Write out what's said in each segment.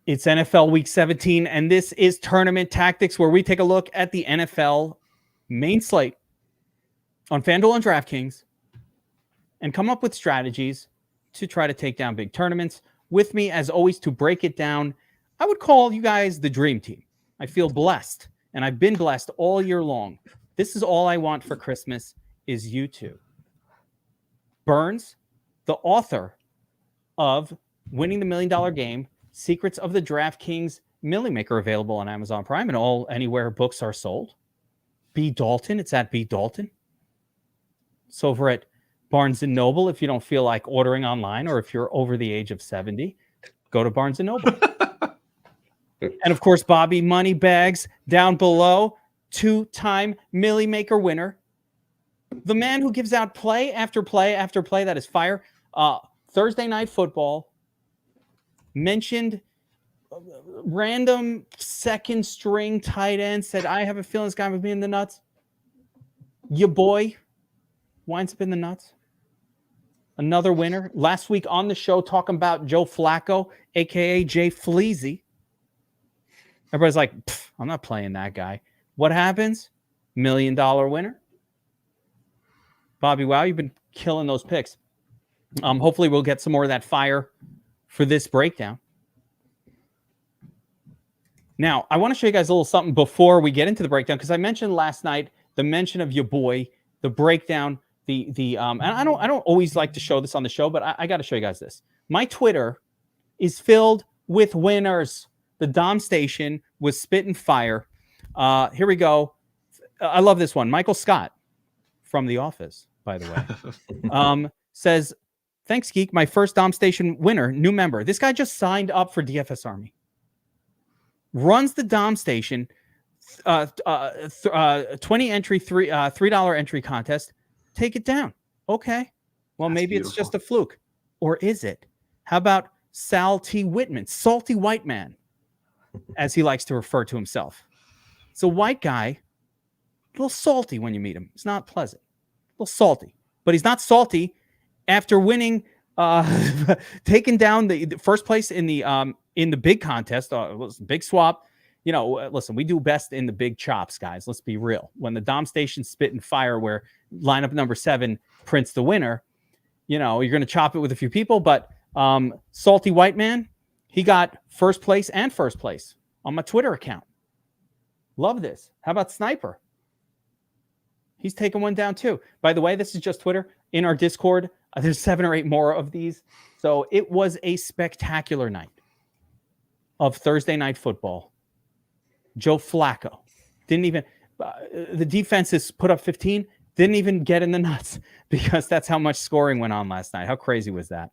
It's NFL Week 17, and this is Tournament Tactics, where we take a look at the NFL main slate on Fanduel and DraftKings and come up with strategies to try to take down big tournaments. With me, as always, to break it down, I would call you guys the dream team. I feel blessed, and I've been blessed all year long. This is all I want for Christmas is you two. Burns, the author of Winning the $1 Million Game, Secrets of the DraftKings Millie Maker, available on Amazon Prime and anywhere books are sold. B. Dalton, it's at B. Dalton. It's over at Barnes & Noble if you don't feel like ordering online, or if you're over the age of 70, go to Barnes & Noble. And of course, Bobby Moneybags down below, 2-time Millie Maker winner. The man who gives out play after play after play, that is fire. Thursday Night Football. Mentioned random second string tight end, said, I have a feeling this guy would be in the nuts. Your boy winds up in the nuts. Another winner. Last week on the show, talking about Joe Flacco, a.k.a. Jay Fleazy. Everybody's like, I'm not playing that guy. What happens? $1 million winner. BobbyWow, you've been killing those picks. Hopefully we'll get some more of that fire for this breakdown. Now, I want to show you guys a little something before we get into the breakdown, because I mentioned last night the mention of your boy, the breakdown, and I don't always like to show this on the show, but I got to show you guys this. My Twitter is filled with winners. The Dom Station was spitting fire. Here we go. I love this one. Michael Scott from The Office, by the way, says, thanks, Geek. My first Dom Station winner, new member. This guy just signed up for DFS Army. Runs the Dom Station, 20 entry, $3 entry contest. Take it down. Okay. Well, that's maybe beautiful. It's just a fluke. Or is it? How about Sal T. Whitman, Salty White Man, as he likes to refer to himself? It's a white guy, a little salty when you meet him. It's not pleasant. A little salty. But he's not salty after winning, taking down the first place in the big contest, big swap. You know, listen, we do best in the big chops, guys. Let's be real. When the Dom Station spit and fire, where lineup number 7 prints the winner, you know, you're going to chop it with a few people. But Salty White Man, he got first place on my Twitter account. Love this. How about Sniper? He's taking one down too. By the way, this is just Twitter. In our Discord, there's 7 or 8 more of these. So it was a spectacular night of Thursday Night Football. Joe Flacco didn't even, the defenses put up 15, didn't even get in the nuts, because that's how much scoring went on last night. How crazy was that?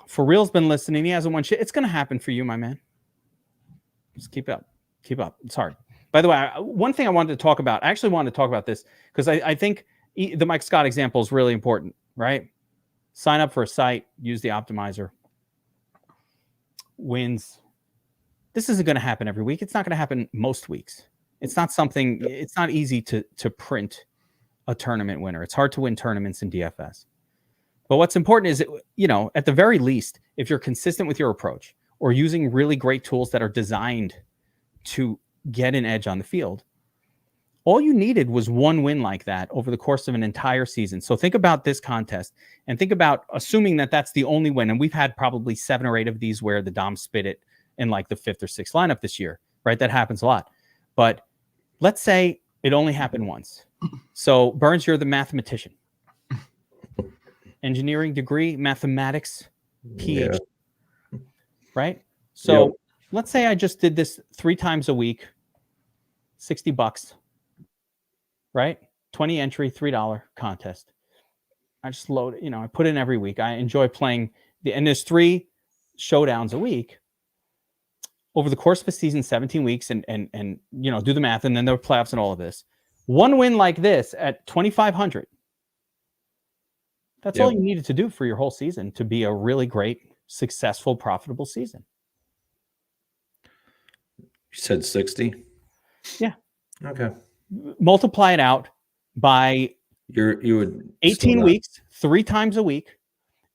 For real's been listening. He hasn't won shit. It's going to happen for you, my man. Just keep up. Keep up. It's hard. By the way, one thing I wanted to talk about, I actually wanted to talk about this because I think the Mike Scott example is really important, right? Sign up for a site, use the optimizer, wins. This isn't going to happen every week. It's not going to happen most weeks. It's not easy to print a tournament winner. It's hard to win tournaments in DFS. But what's important is, at the very least, if you're consistent with your approach or using really great tools that are designed to get an edge on the field, all you needed was one win like that over the course of an entire season. So think about this contest and think about assuming that that's the only win. And we've had probably 7 or 8 of these where the Dom spit it in like the 5th or 6th lineup this year, right? That happens a lot. But let's say it only happened once. So Burns, you're the mathematician. Engineering degree, mathematics, PhD, right? So let's say I just did this 3 times a week, $60, right? 20 entry, $3 contest. I just load it, I put in every week. I enjoy playing and there's 3 showdowns a week over the course of a season, 17 weeks, and do the math, and then there are playoffs and all of this. One win like this at 2,500. That's all you needed to do for your whole season to be a really great, successful, profitable season. You said 60? Yeah. Okay. Multiply it out by you would 18 weeks, 3 times a week,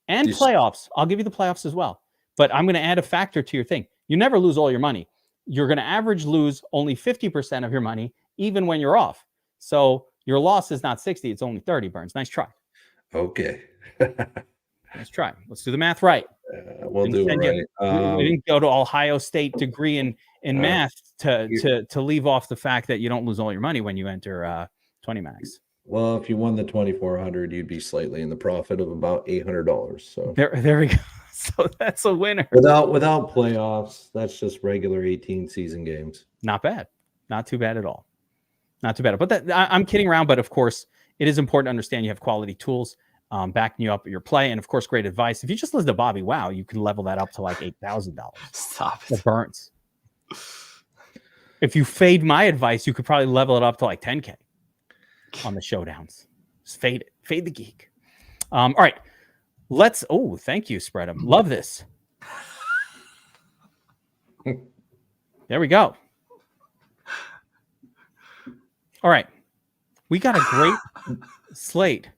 and playoffs. I'll give you the playoffs as well. But I'm going to add a factor to your thing. You never lose all your money. You're going to average lose only 50% of your money, even when you're off. So your loss is not 60, it's only 30, Burns. Nice try. Okay. Nice try. Let's do the math right. We'll do it right. We didn't go to Ohio State degree in math to leave off the fact that you don't lose all your money when you enter 20 max. Well, if you won the 2,400, you'd be slightly in the profit of about $800. So there we go. So that's a winner. Without playoffs, that's just regular 18 season games. Not bad. Not too bad at all. Not too bad. But I'm kidding around. But of course, it is important to understand you have quality tools backing you up at your play, and of course, great advice. If you just listen to BobbyWow, you can level that up to like $8,000. Stop it. The Burns. If you fade my advice, you could probably level it up to like 10K on the showdowns. Just fade it. Fade the geek. All right. Thank you, Spread'em. Love this. There we go. All right. We got a great slate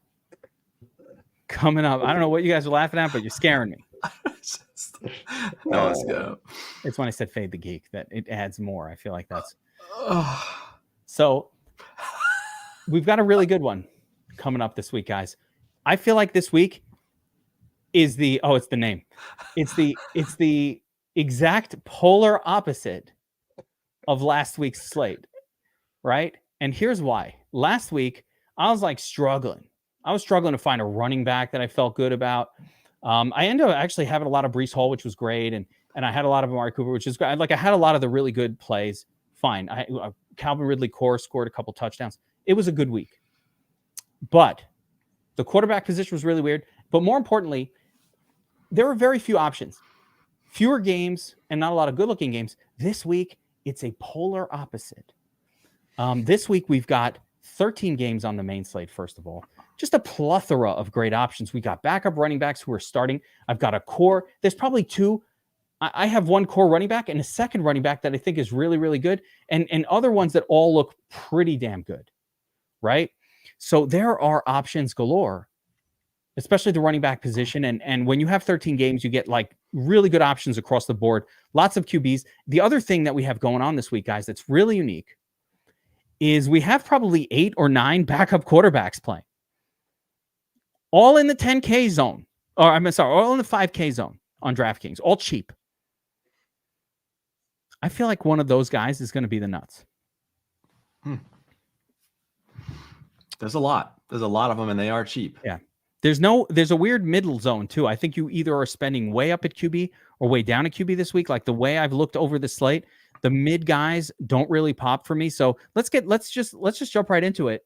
coming up. I don't know what you guys are laughing at, but you're scaring me. Let's go. It's when I said fade the geek that it adds more. I feel like that's so. We've got a really good one coming up this week, guys. I feel like this week is it's the name. It's the exact polar opposite of last week's slate, right? And here's why. Last week, I was like struggling. I was struggling to find a running back that I felt good about. I ended up actually having a lot of Breece Hall, which was great, and I had a lot of Amari Cooper, which is great. Like I had a lot of the really good plays. Fine. Calvin Ridley Core scored a couple touchdowns. It was a good week, but the quarterback position was really weird. But more importantly, there were very few options, fewer games, and not a lot of good-looking games. This week, it's a polar opposite. This week, we've got 13 games on the main slate, first of all. Just a plethora of great options. We got backup running backs who are starting. I've got a core. There's probably two. I have one core running back and a second running back that I think is really, really good, and other ones that all look pretty damn good, right? So there are options galore, especially the running back position. And when you have 13 games, you get like really good options across the board. Lots of QBs. The other thing that we have going on this week, guys, that's really unique is we have probably 8 or 9 backup quarterbacks playing. All in the 10K zone. Or I'm sorry, all in the 5K zone on DraftKings. All cheap. I feel like one of those guys is going to be the nuts. There's a lot of them, and they are cheap. Yeah. There's a weird middle zone too. I think you either are spending way up at QB or way down at QB this week. Like the way I've looked over the slate, the mid guys don't really pop for me. So let's just jump right into it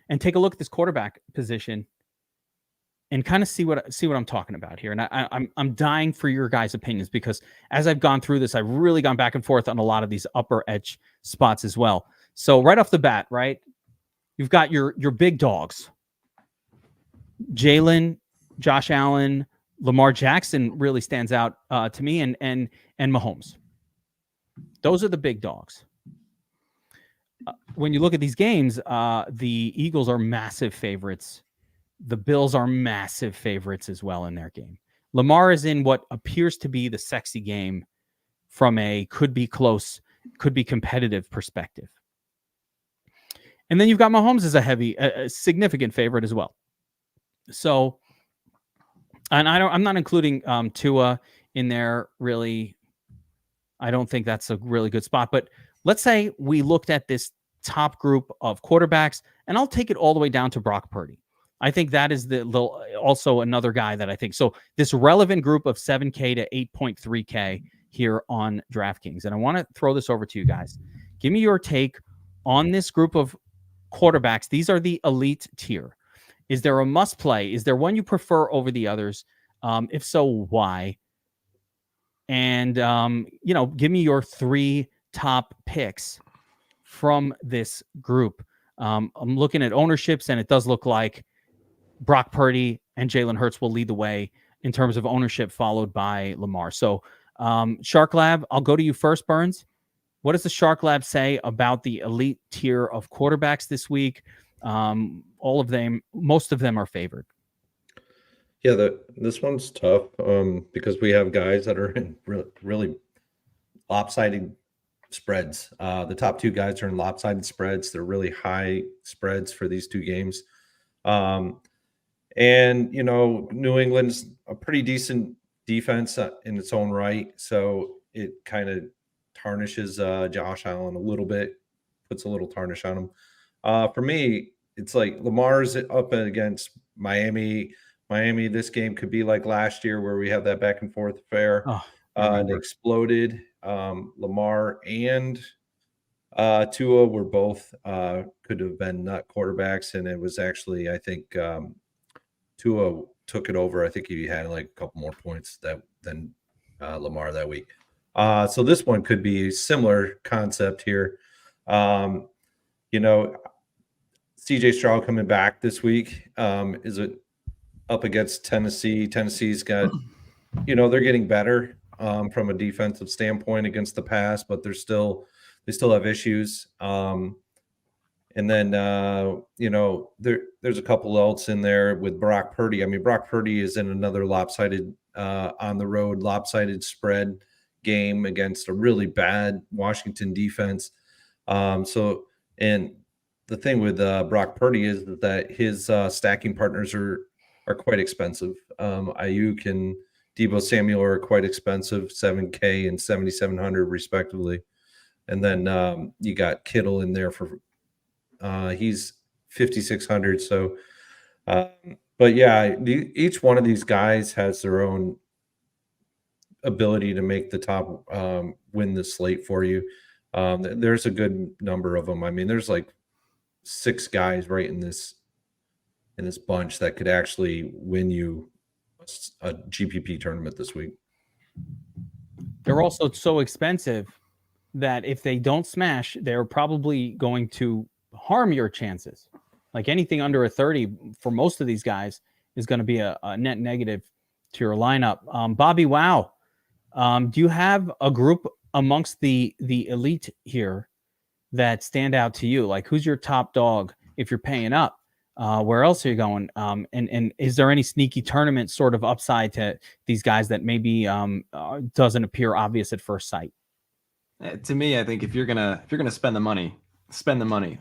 and take a look at this quarterback position and kind of see what I'm talking about here. And I'm dying for your guys' opinions because as I've gone through this, I've really gone back and forth on a lot of these upper edge spots as well. So right off the bat, right, you've got your big dogs. Jalen, Josh Allen, Lamar Jackson really stands out to me, and Mahomes. Those are the big dogs. When you look at these games, the Eagles are massive favorites. The Bills are massive favorites as well in their game. Lamar is in what appears to be the sexy game from a could be close, could be competitive perspective. And then you've got Mahomes as a significant favorite as well. So, and I'm not including Tua in there really. I don't think that's a really good spot, but let's say we looked at this top group of quarterbacks, and I'll take it all the way down to Brock Purdy. I think that is also another guy that I think. So this relevant group of 7K to 8.3K here on DraftKings. And I want to throw this over to you guys. Give me your take on this group of quarterbacks. These are the elite tier. Is there a must play? Is there one you prefer over the others? If so, why? And, give me your 3 top picks from this group. I'm looking at ownerships, and it does look like Brock Purdy and Jalen Hurts will lead the way in terms of ownership, followed by Lamar. So Shark Lab, I'll go to you first, Burns. What does the Shark Lab say about the elite tier of quarterbacks this week? All of them, most of them are favored. Yeah, this one's tough because we have guys that are in really lopsided spreads. The top two guys are in lopsided spreads. They're really high spreads for these two games. And, New England's a pretty decent defense in its own right. So it kind of tarnishes Josh Allen a little bit, puts a little tarnish on him. For me, it's like Lamar's up against Miami. Miami, this game could be like last year where we had that back and forth affair. It exploded. Lamar and Tua were both could have been nut quarterbacks, and it was actually, I think, Tua took it over. I think he had like a couple more points than Lamar that week. So this one could be a similar concept here. CJ Stroud coming back this week. Is it up against Tennessee? Tennessee's got, they're getting better from a defensive standpoint against the pass, but they still have issues. And then, there's a couple else in there with Brock Purdy. I mean, Brock Purdy is in another lopsided on the road, lopsided spread game against a really bad Washington defense. And the thing with Brock Purdy is that his stacking partners are quite expensive. Ayuk and Deebo Samuel are quite expensive, $7K and $7,700 respectively. And then you got Kittle in there for he's $5,600. So, but yeah, each one of these guys has their own ability to make the top win the slate for you. There's a good number of them. I mean, there's like 6 guys right in this bunch that could actually win you a GPP tournament this week. They're also so expensive that if they don't smash, they're probably going to harm your chances. Like anything under a 30 for most of these guys is going to be a net negative to your lineup. BobbyWow, do you have a group amongst the elite here that stand out to you? Like, who's your top dog if you're paying up? Where else are you going? And is there any sneaky tournament sort of upside to these guys that maybe doesn't appear obvious at first sight? To me, I think if you're gonna spend the money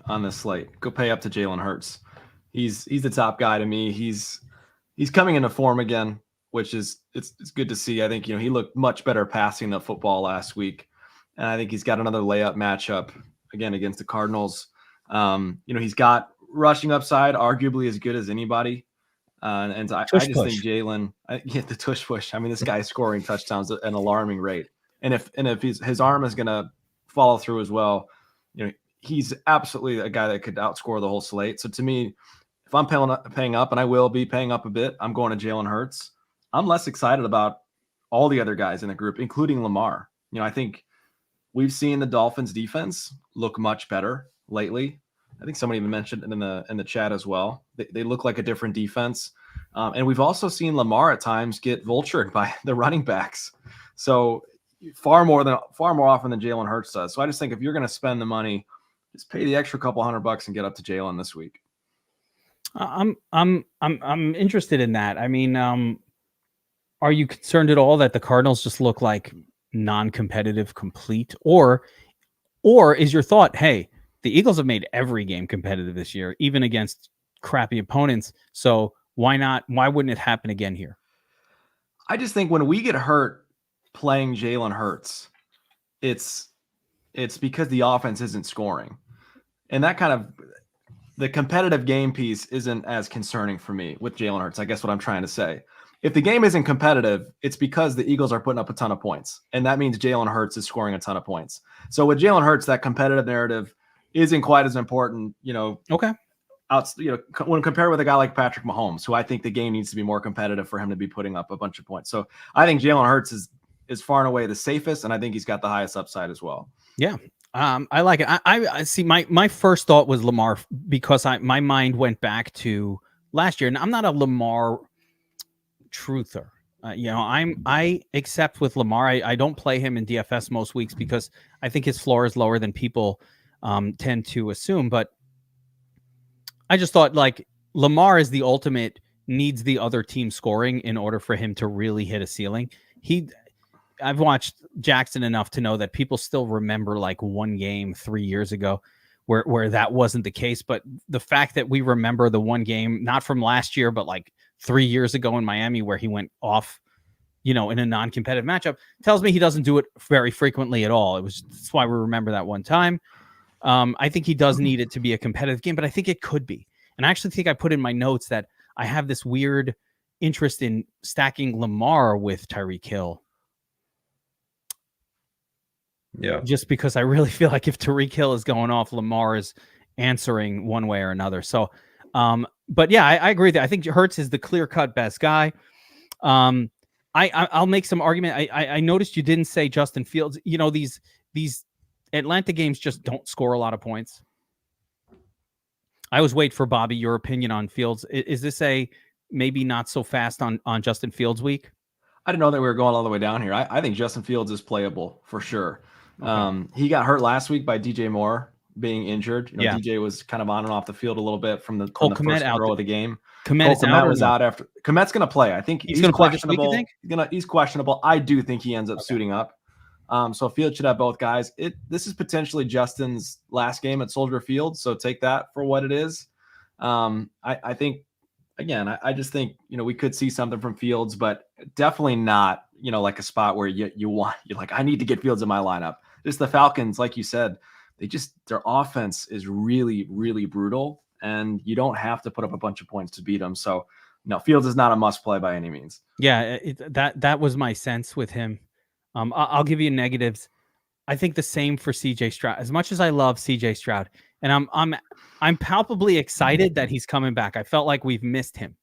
on this slate, go pay up to Jalen Hurts. He's the top guy to me. He's coming into form again, which is it's good to see. I think he looked much better passing the football last week, and I think he's got another layup matchup again against the Cardinals. He's got rushing upside, arguably as good as anybody. And I just think Jalen, the tush push. I mean, this guy's scoring touchdowns at an alarming rate. And if his arm is going to follow through as well, he's absolutely a guy that could outscore the whole slate. So to me, if I'm paying up, and I will be paying up a bit, I'm going to Jalen Hurts. I'm less excited about all the other guys in the group, including Lamar. I think we've seen the Dolphins defense look much better lately. I think somebody even mentioned it in the chat as well. They look like a different defense. And we've also seen Lamar at times get vultured by the running backs. So far more often than Jalen Hurts does. So I just think if you're going to spend the money, just pay the extra couple $100 and get up to Jalen this week. I'm interested in that. I mean, are you concerned at all that the Cardinals just look like non-competitive complete, or is your thought, hey, the Eagles have made every game competitive this year, even against crappy opponents. So why not? Why wouldn't it happen again here? I just think when we get hurt playing Jalen Hurts, it's because the offense isn't scoring. And that kind of the competitive game piece isn't as concerning for me with Jalen Hurts. I guess what I'm trying to say. If the game isn't competitive, it's because the Eagles are putting up a ton of points. And that means Jalen Hurts is scoring a ton of points. So with Jalen Hurts, that competitive narrative isn't quite as important, Okay. When compared with a guy like Patrick Mahomes, who I think the game needs to be more competitive for him to be putting up a bunch of points. So I think Jalen Hurts is far and away the safest, and I think he's got the highest upside as well. Yeah. I like it. I see my first thought was Lamar because my mind went back to last year, and I'm not a Lamar truther. I accept with Lamar. I don't play him in DFS most weeks because I think his floor is lower than people tend to assume. But I just thought like Lamar is the ultimate needs the other team scoring in order for him to really hit a ceiling. I've watched Jackson enough to know that people still remember like one game 3 years ago where that wasn't the case. But the fact that we remember the one game, not from last year, but like 3 years ago in Miami where he went off, in a non-competitive matchup, tells me he doesn't do it very frequently at all. That's why we remember that one time. I think he does need it to be a competitive game, but I think it could be. And I actually think I put in my notes that I have this weird interest in stacking Lamar with Tyreek Hill. Yeah. Just because I really feel like if Tyreek Hill is going off, Lamar is answering one way or another. So, but yeah, I agree that I think Hurts is the clear-cut best guy. I'll make some argument. I noticed you didn't say Justin Fields. These Atlanta games just don't score a lot of points. I always wait for Bobby, your opinion on Fields. Is this a maybe not so fast on Justin Fields week? I didn't know that we were going all the way down here. I think Justin Fields is playable for sure. Okay. He got hurt last week by DJ Moore being injured. DJ was kind of on and off the field a little bit from the first throw of the game. Komet was out after. Komet's going to play. I think he's going to play this week, you think? He's questionable. I do think he ends up suiting up. So Field should have both guys. This is potentially Justin's last game at Soldier Field, so take that for what it is. I think, again, I just think we could see something from Fields, but definitely not like a spot where you're like, I need to get Fields in my lineup. Just the Falcons, like you said, their offense is really, really brutal, and you don't have to put up a bunch of points to beat them. So no, Fields is not a must play by any means. Yeah, that was my sense with him. I'll give you negatives. I think the same for CJ Stroud. As much as I love CJ Stroud, and I'm palpably excited that he's coming back. I felt like we've missed him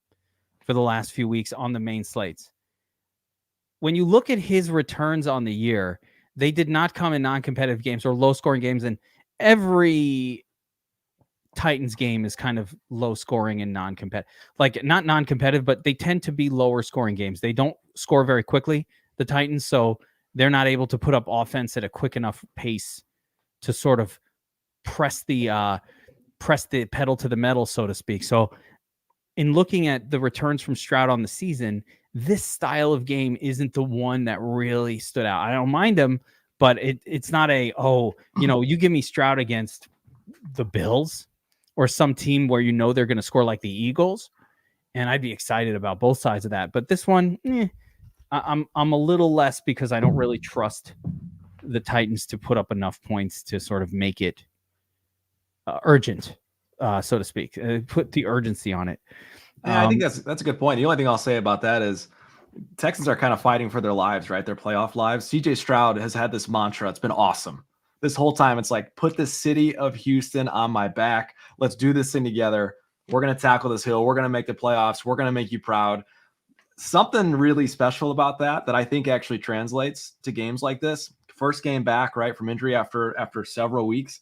for the last few weeks on the main slates. When you look at his returns on the year, they did not come in non-competitive games or low-scoring games, and every Titans game is kind of low-scoring and non-competitive. Like, not non-competitive, but they tend to be lower-scoring games. They don't score very quickly, the Titans, so they're not able to put up offense at a quick enough pace to sort of press the pedal to the metal, so to speak. So in looking at the returns from Stroud on the season, this style of game isn't the one that really stood out. I don't mind him, but it's not you give me Stroud against the Bills or some team where they're going to score like the Eagles, and I'd be excited about both sides of that. But this one, I'm a little less, because I don't really trust the Titans to put up enough points to sort of make it urgent, so to speak. Put the urgency on it. Yeah, I think that's a good point. The only thing I'll say about that is Texans are kind of fighting for their lives, right? Their playoff lives. CJ Stroud has had this mantra. It's been awesome. This whole time, it's like, put the city of Houston on my back. Let's do this thing together. We're going to tackle this hill. We're going to make the playoffs. We're going to make you proud. Something really special about that I think actually translates to games like this. First game back, right, from injury after several weeks.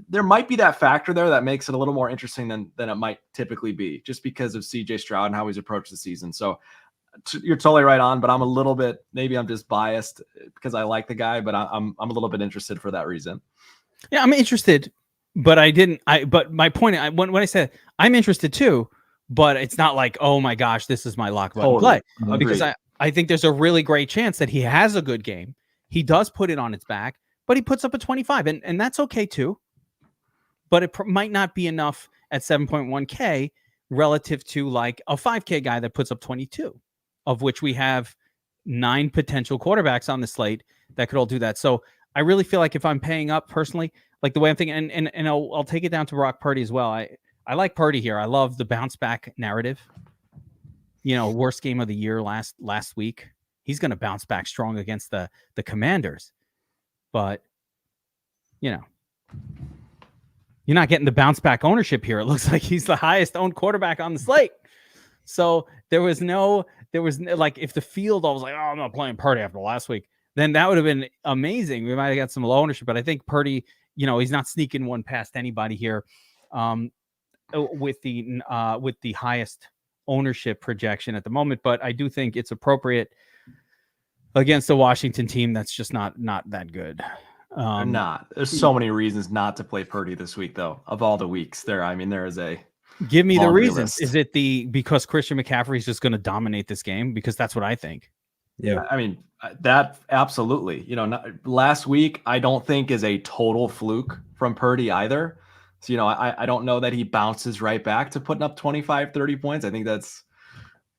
There might be that factor there that makes it a little more interesting than it might typically be, just because of CJ Stroud and how he's approached the season. So you're totally right on, but I'm a little bit, maybe I'm just biased because I like the guy, but I'm a little bit interested for that reason. Yeah, I'm interested, but but my point, when I said I'm interested too, but it's not like, oh my gosh, this is my lock button play. Agreed. Because I think there's a really great chance that he has a good game. He does put it on its back, but he puts up a 25, and that's okay too. But it might not be enough at 7.1K relative to like a 5K guy that puts up 22, of which we have 9 potential quarterbacks on the slate that could all do that. So I really feel like if I'm paying up personally, like the way I'm thinking, and I'll take it down to Brock Purdy as well. I like Purdy here. I love the bounce back narrative. Worst game of the year last week. He's going to bounce back strong against the Commanders. But, you're not getting the bounce back ownership here. It looks like he's the highest owned quarterback on the slate. So there was like, if the field, I was like, oh, I'm not playing Purdy after last week, then that would have been amazing. We might have got some low ownership, but I think Purdy, he's not sneaking one past anybody here. With the highest ownership projection at the moment, but I do think it's appropriate against the Washington team that's just not that good. There's so many reasons not to play Purdy this week, though. Of all the weeks there, I mean, there is a Give me the laundry reason. list. Is it because Christian McCaffrey is just going to dominate this game? Because that's what I think. Yeah. I mean, that absolutely. Last week, I don't think is a total fluke from Purdy either. So, I don't know that he bounces right back to putting up 25, 30 points. I think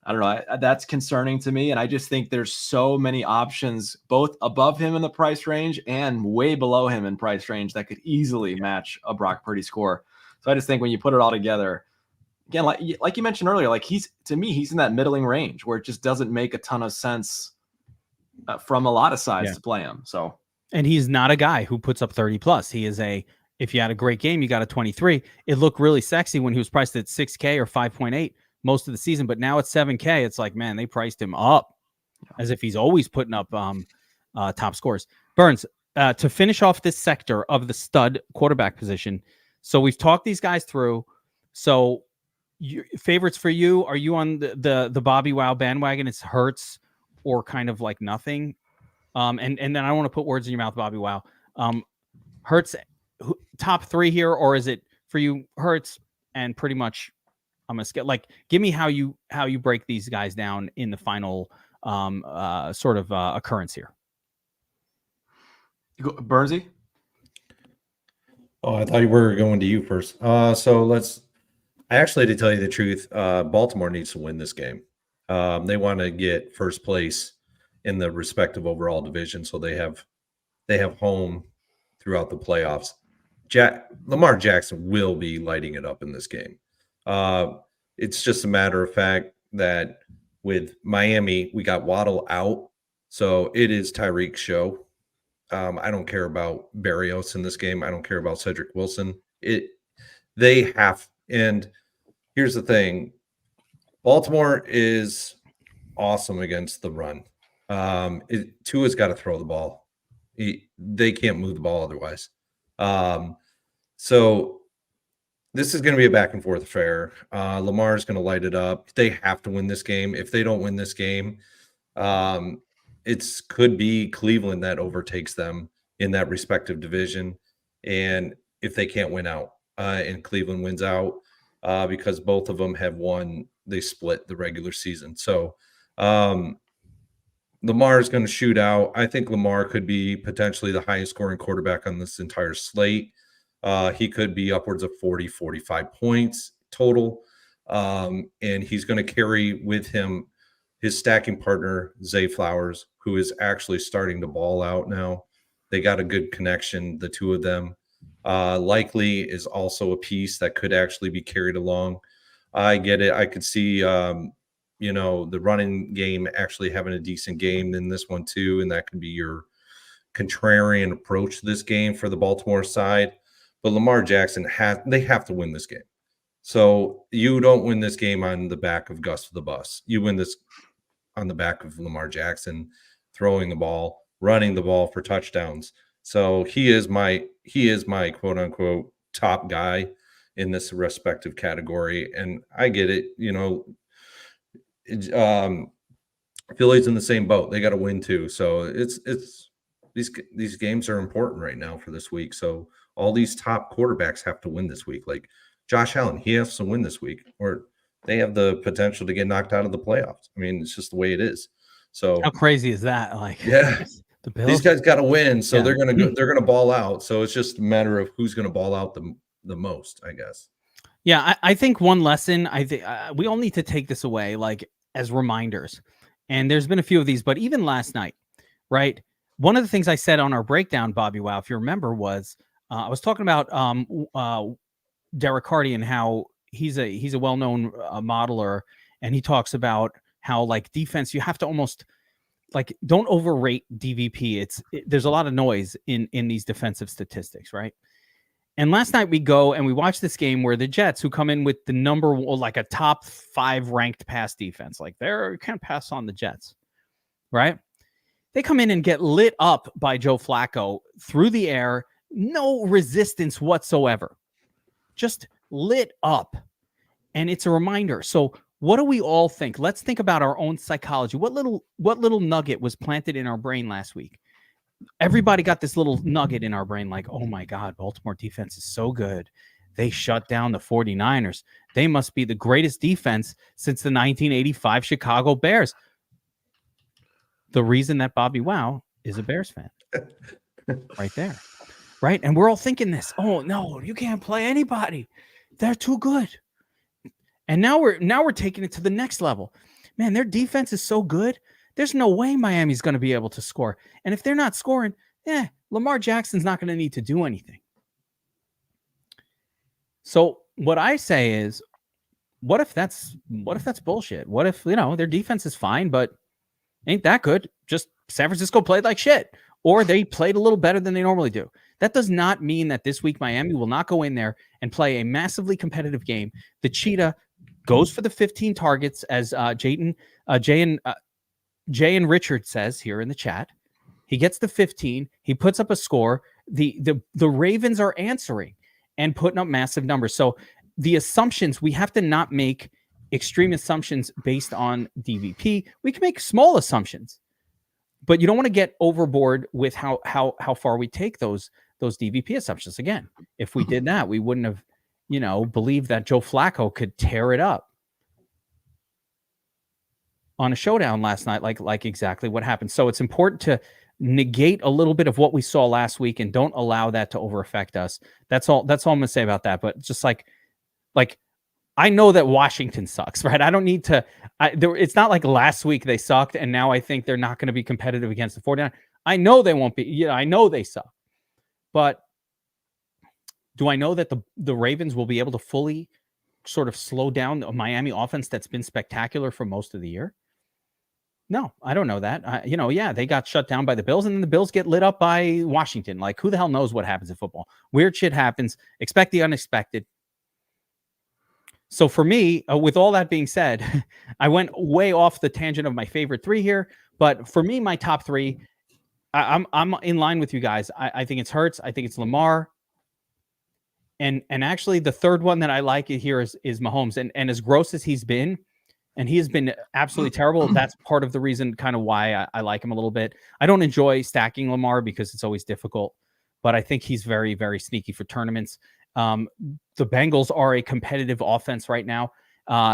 I don't know. That's concerning to me. And I just think there's so many options, both above him in the price range and way below him in price range, that could easily match a Brock Purdy score. So I just think when you put it all together, again, like you mentioned earlier, like he's in that middling range where it just doesn't make a ton of sense from a lot of sides to play him. So, and he's not a guy who puts up 30 plus. He is if you had a great game, you got a 23. It looked really sexy when he was priced at 6K or 5.8 most of the season, but now at 7K, it's like, man, they priced him up as if he's always putting up top scores. Burns, to finish off this sector of the stud quarterback position. So we've talked these guys through. So favorites for you, are you on the BobbyWow bandwagon? It's Hurts or kind of like nothing. And then I don't want to put words in your mouth, BobbyWow. Hurts top 3 here, or is it for you Hurts and pretty much I'm gonna skip? Like, give me how you break these guys down in the final sort of occurrence here. Burnsy? Oh, I thought you were going to you first. To tell you the truth, Baltimore needs to win this game. They want to get first place in the respective overall division, so they have home throughout the playoffs. Lamar Jackson will be lighting it up in this game. It's just a matter of fact that with Miami, we got Waddle out, so it is Tyreek's show. I don't care about Berrios in this game. I don't care about Cedric Wilson. And here's the thing. Baltimore is awesome against the run. Tua's got to throw the ball. They can't move the ball otherwise. So this is going to be a back and forth affair. Lamar's going to light it up. They have to win this game. If they don't win this game, it could be Cleveland that overtakes them in that respective division. And if they can't win out and Cleveland wins out, because both of them have won, they split the regular season. So Lamar is going to shoot out. I think Lamar could be potentially the highest scoring quarterback on this entire slate. He could be upwards of 40, 45 points total. And he's going to carry with him his stacking partner, Zay Flowers, who is actually starting to ball out now. They got a good connection, the two of them. Likely is also a piece that could actually be carried along. I get it. I could see, the running game actually having a decent game in this one too, and that could be your contrarian approach to this game for the Baltimore side. But Lamar Jackson they have to win this game. So you don't win this game on the back of Gus the Bus. You win this on the back of Lamar Jackson throwing the ball, running the ball for touchdowns. So he is my quote unquote top guy in this respective category. And I get it. Philly's in the same boat. They got to win too. So it's these games are important right now for this week. So all these top quarterbacks have to win this week. Like Josh Allen, he has to win this week, or they have the potential to get knocked out of the playoffs. I mean, it's just the way it is. So how crazy is that? Like, yeah, the Bills, these guys got to win, so they're gonna ball out. So it's just a matter of who's gonna ball out the most, I guess. Yeah, I think one lesson, I think we all need to take this away, like as reminders. And there's been a few of these, but even last night, right? One of the things I said on our breakdown, BobbyWow, if you remember, was I was talking about Derek Hardy and how he's a well-known modeler, and he talks about how like defense, you have to almost like don't overrate DVP. There's a lot of noise in these defensive statistics, right? And last night we go and we watch this game where the Jets, who come in with the number one, like a top 5 ranked pass defense, like you can't pass on the Jets, right? They come in and get lit up by Joe Flacco through the air, no resistance whatsoever, just lit up. And it's a reminder. So what do we all think? Let's think about our own psychology. What little nugget was planted in our brain last week? Everybody got this little nugget in our brain, like, oh my God, Baltimore defense is so good. they shut down the 49ers. They must be the greatest defense since the 1985 Chicago Bears. The reason that Bobby Wow is a Bears fan. Right there. Right? And we're all thinking this. Oh, no, you can't play anybody. They're too good. And now we're taking it to the next level. Man, their defense is so good. There's no way Miami's going to be able to score. And if they're not scoring, Lamar Jackson's not going to need to do anything. So what I say is, what if that's bullshit? What if, their defense is fine, but ain't that good? Just San Francisco played like shit, or they played a little better than they normally do. That does not mean that this week Miami will not go in there and play a massively competitive game. The Cheetah goes for the 15 targets, as Jay and Richard says here in the chat. He gets the 15. He puts up a score. The Ravens are answering and putting up massive numbers. So the assumptions, we have to not make extreme assumptions based on DVP. We can make small assumptions, but you don't want to get overboard with how far we take those DVP assumptions. Again, if we did that, we wouldn't have, believed that Joe Flacco could tear it up on a showdown last night, like exactly what happened. So it's important to negate a little bit of what we saw last week and don't allow that to over affect us. That's all I'm going to say about that. But just like I know that Washington sucks, right? I don't need to, it's not like last week they sucked and now I think they're not going to be competitive against the 49ers. I know they won't be, I know they suck, but do I know that the Ravens will be able to fully sort of slow down the Miami offense that's been spectacular for most of the year? No, I don't know that. They got shut down by the Bills, and then the Bills get lit up by Washington. Like, who the hell knows what happens in football? Weird shit happens. Expect the unexpected. So for me, with all that being said, I went way off the tangent of my favorite three here. But for me, my top three, I'm in line with you guys. I think it's Hurts. I think it's Lamar. And actually, the third one that I like here is Mahomes. And as gross as he's been, and he has been absolutely terrible, that's part of the reason kind of why I like him a little bit. I don't enjoy stacking Lamar because it's always difficult, but I think he's very, very sneaky for tournaments. The Bengals are a competitive offense right now.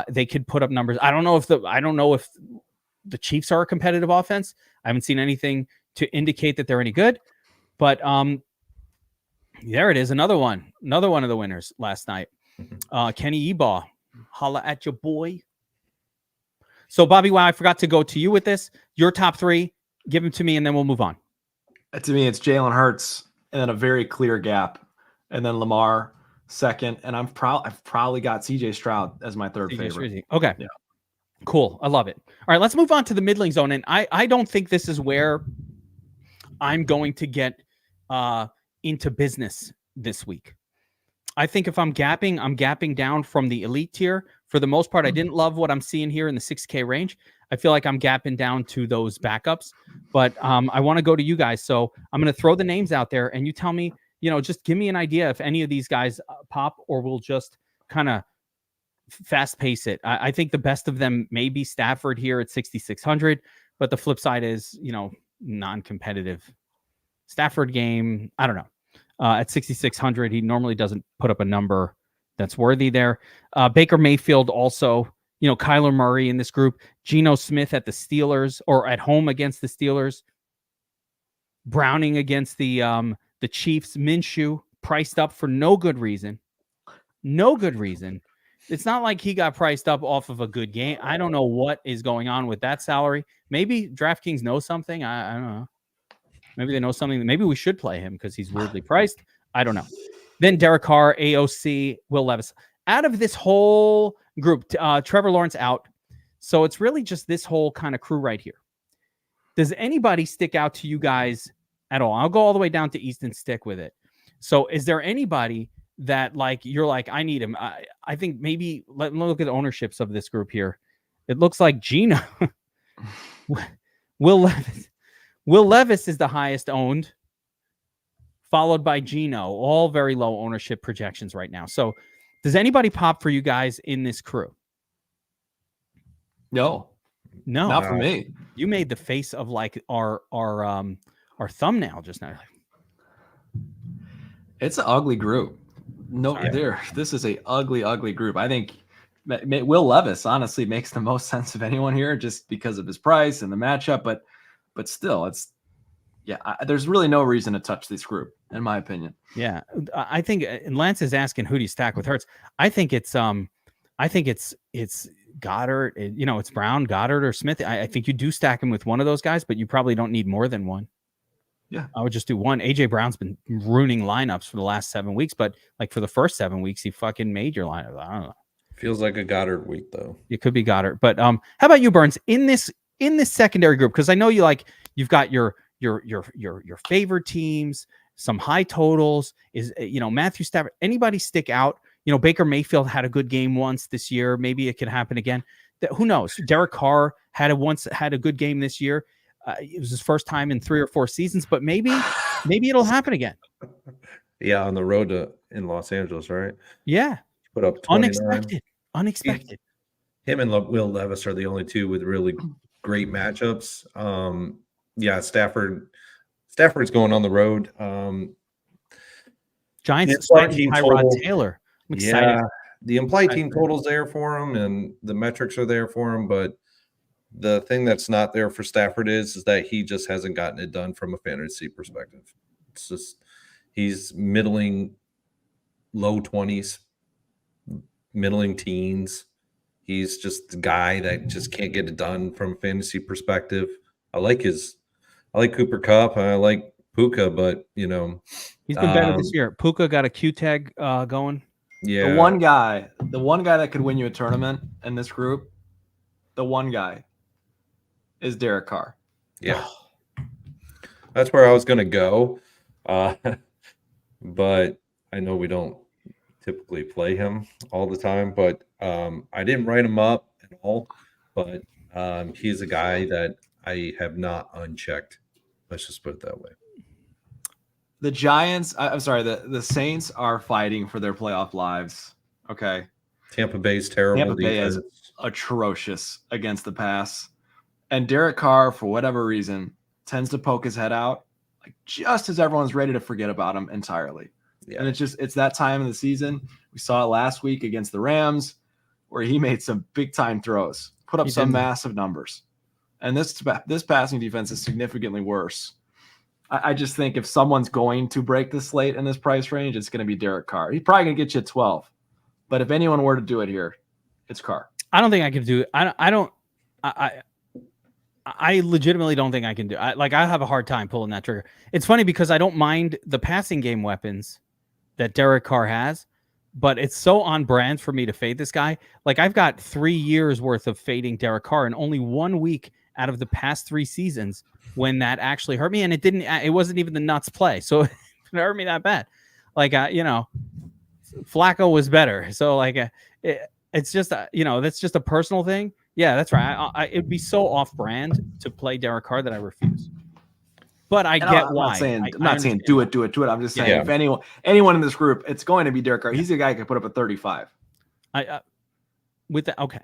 They could put up numbers. I don't know if the Chiefs are a competitive offense. I haven't seen anything to indicate that they're any good, but there it is. Another one of the winners last night. Kenny Ebaugh, holla at your boy. So Bobby, wow, I forgot to go to you with this. Your top three, give them to me, and then we'll move on. To me, it's Jalen Hurts, and then a very clear gap, and then Lamar second, and I've probably got CJ Stroud as my third favorite. Okay, yeah, cool. I love it. All right, let's move on to the middling zone, and I don't think this is where I'm going to get into business this week. I think if I'm gapping down from the elite tier. For the most part, I didn't love what I'm seeing here in the 6K range. I feel like I'm gapping down to those backups, but I want to go to you guys. So I'm going to throw the names out there and you tell me, just give me an idea if any of these guys pop, or we'll just kind of fast pace it. I think the best of them may be Stafford here at 6,600, but the flip side is, non-competitive Stafford game. I don't know. At 6,600, he normally doesn't put up a number that's worthy there. Baker Mayfield also, Kyler Murray in this group, Geno Smith at the Steelers or at home against the Steelers, Browning against the Chiefs, Minshew priced up for no good reason. It's not like he got priced up off of a good game. I don't know what is going on with that salary. Maybe DraftKings knows something. I don't know. Maybe they know something. Maybe we should play him because he's weirdly priced. I don't know. Then Derek Carr, AOC, Will Levis. Out of this whole group, Trevor Lawrence out. So it's really just this whole kind of crew right here. Does anybody stick out to you guys at all? I'll go all the way down to East and stick with it. So is there anybody that you're like, I need him? I think maybe let me look at the ownerships of this group here. It looks like Gino. Will Levis. Will Levis is the highest owned, followed by Geno, all very low ownership projections right now. So does anybody pop for you guys in this crew? No, not for me. You made the face of our thumbnail just now. It's an ugly group. No, this is a ugly group. I think Will Levis honestly makes the most sense of anyone here, just because of his price and the matchup. But still, there's really no reason to touch this group, in my opinion. Yeah, I think Lance is asking who do you stack with Hurts. I think it's Goddard. It's Brown, Goddard, or Smith. I think you do stack him with one of those guys, but you probably don't need more than one. Yeah, I would just do one. AJ Brown's been ruining lineups for the last 7 weeks, but like for the first 7 weeks, he fucking made your lineup. I don't know. Feels like a Goddard week though. It could be Goddard, but how about you, Burns, in this secondary group? Because I know you've got your favorite teams, some high totals. Is Matthew Stafford? Anybody stick out? Baker Mayfield had a good game once this year. Maybe it could happen again. Who knows? Derek Carr had a good game this year. It was his first time in 3 or 4 seasons, but maybe it'll happen again. Yeah, on the road in Los Angeles, right? Yeah, put up 29. Unexpected. Him and Will Levis are the only two with really great matchups. Stafford's going on the road. Giants starting Tyrod Taylor. I'm excited. Yeah, the implied team total's there for him, and the metrics are there for him, but the thing that's not there for Stafford is that he just hasn't gotten it done from a fantasy perspective. It's just he's middling, low 20s, middling teens. He's just the guy that just can't get it done from a fantasy perspective. I like Cooper Kupp. I like Puka, but he's been better this year. Puka got a Q tag going. Yeah, the one guy that could win you a tournament in this group, the one guy is Derek Carr. Yeah, that's where I was going to go, but I know we don't typically play him all the time. But I didn't write him up at all. But he's a guy that I have not unchecked. Let's just put it that way. The Giants, I'm sorry, the Saints are fighting for their playoff lives. Okay. Tampa Bay's terrible. Tampa Bay is atrocious against the pass. And Derek Carr, for whatever reason, tends to poke his head out just as everyone's ready to forget about him entirely. Yeah. And it's that time of the season. We saw it last week against the Rams where he made some big time throws, put up some massive numbers. And this passing defense is significantly worse. I just think if someone's going to break the slate in this price range, it's going to be Derek Carr. He's probably going to get you at 12. But if anyone were to do it here, it's Carr. I don't think I can do it. I legitimately don't think I can do it. I have a hard time pulling that trigger. It's funny because I don't mind the passing game weapons that Derek Carr has, but it's so on brand for me to fade this guy. I've got 3 years worth of fading Derek Carr and only 1 week out of the past 3 seasons when that actually hurt me. And it wasn't even the nuts play. So it hurt me that bad. Flacco was better. So it's just, that's just a personal thing. Yeah, that's right. It'd be so off brand to play Derek Carr that I refuse. But I get why. I'm not saying do it. I'm just saying if anyone in this group, it's going to be Derek Carr. He's the guy who can put up a 35. Okay.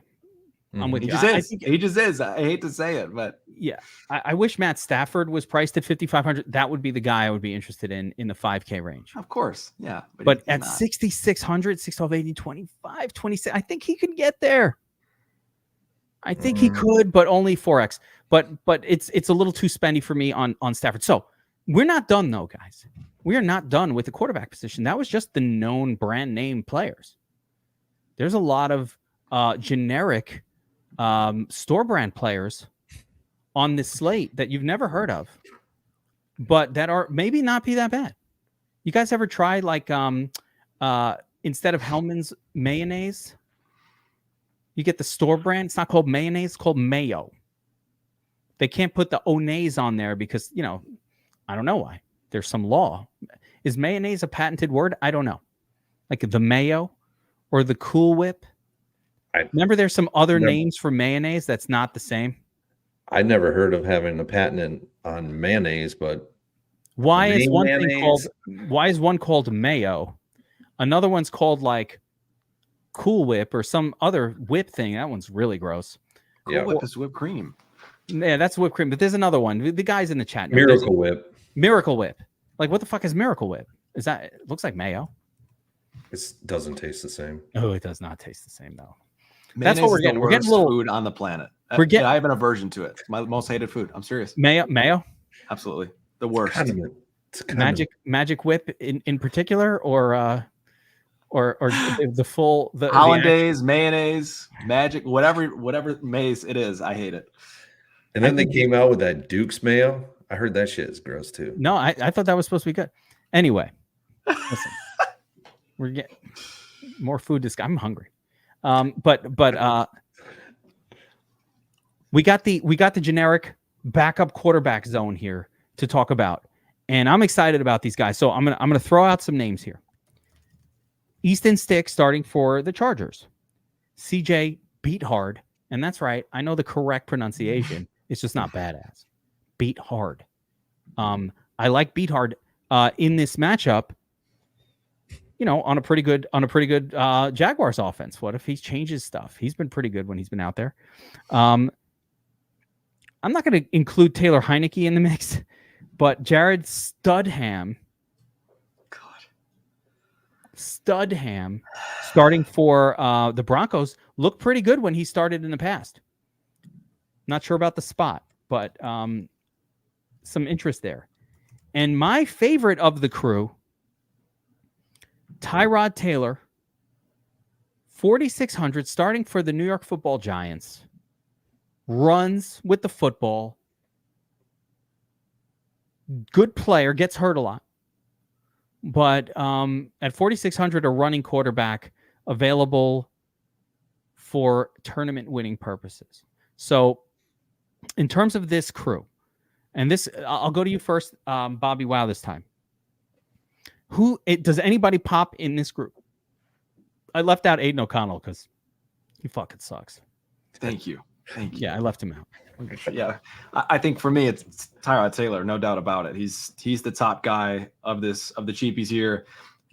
I'm with you. He just is. I hate to say it, but yeah, I wish Matt Stafford was priced at 5,500. That would be the guy I would be interested in the 5K range. Of course, yeah. But at 6,600, 6,1280, 25, 26, I think he could get there. I think he could, but only 4x. But it's a little too spendy for me on Stafford. So we're not done though, guys. We are not done with the quarterback position. That was just the known brand name players. There's a lot of generic store brand players on this slate that you've never heard of, but that are maybe not be that bad. You guys ever try instead of Hellman's mayonnaise, you get the store brand? It's not called mayonnaise, it's called mayo. They can't put the onaise on there because, I don't know why. There's some law. Is mayonnaise a patented word? I don't know. Like the mayo or the Cool Whip. Remember there's some other names for mayonnaise that's not the same? I never heard of having a patent on mayonnaise, but why is one called mayo? Another one's called Cool Whip or some other whip thing. That one's really gross. Cool Whip is whipped cream. Yeah, that's whipped cream. But there's another one. The guy's in the chat. Miracle Whip. Miracle Whip. What the fuck is Miracle Whip? Is that? It looks like mayo. It doesn't taste the same. Oh, it does not taste the same though. Mayonnaise That's what we're getting. We're getting a little food on the planet. I have an aversion to it. It's my most hated food. I'm serious. Mayo. Absolutely, the worst. Magic Whip in particular, or the full the hollandaise, mayonnaise, magic, whatever maze it is. I hate it. And then they came out with that Duke's mayo. I heard that shit is gross too. No, I thought that was supposed to be good. Anyway, listen, we're getting more food. I'm hungry. But we got the generic backup quarterback zone here to talk about, and I'm excited about these guys. So I'm gonna throw out some names here. Easton Stick starting for the Chargers. CJ Beathard, and that's right. I know the correct pronunciation. It's just not badass. Beathard. I like Beathard in this matchup. On a pretty good Jaguars offense. What if he changes stuff? He's been pretty good when he's been out there. I'm not going to include Taylor Heineke in the mix, but Jared Studham starting for the Broncos looked pretty good when he started in the past. Not sure about the spot, but some interest there. And my favorite of the crew, Tyrod Taylor, 4,600, starting for the New York Football Giants. Runs with the football. Good player, gets hurt a lot. But at 4,600, a running quarterback available for tournament winning purposes. So in terms of this crew, and this, I'll go to you first, Bobby Wow, this time. Does anybody pop in this group? I left out Aiden O'Connell because he fucking sucks. Thank you. Yeah, I left him out. Yeah, I think for me it's Tyrod Taylor, no doubt about it. He's the top guy of the cheapies here.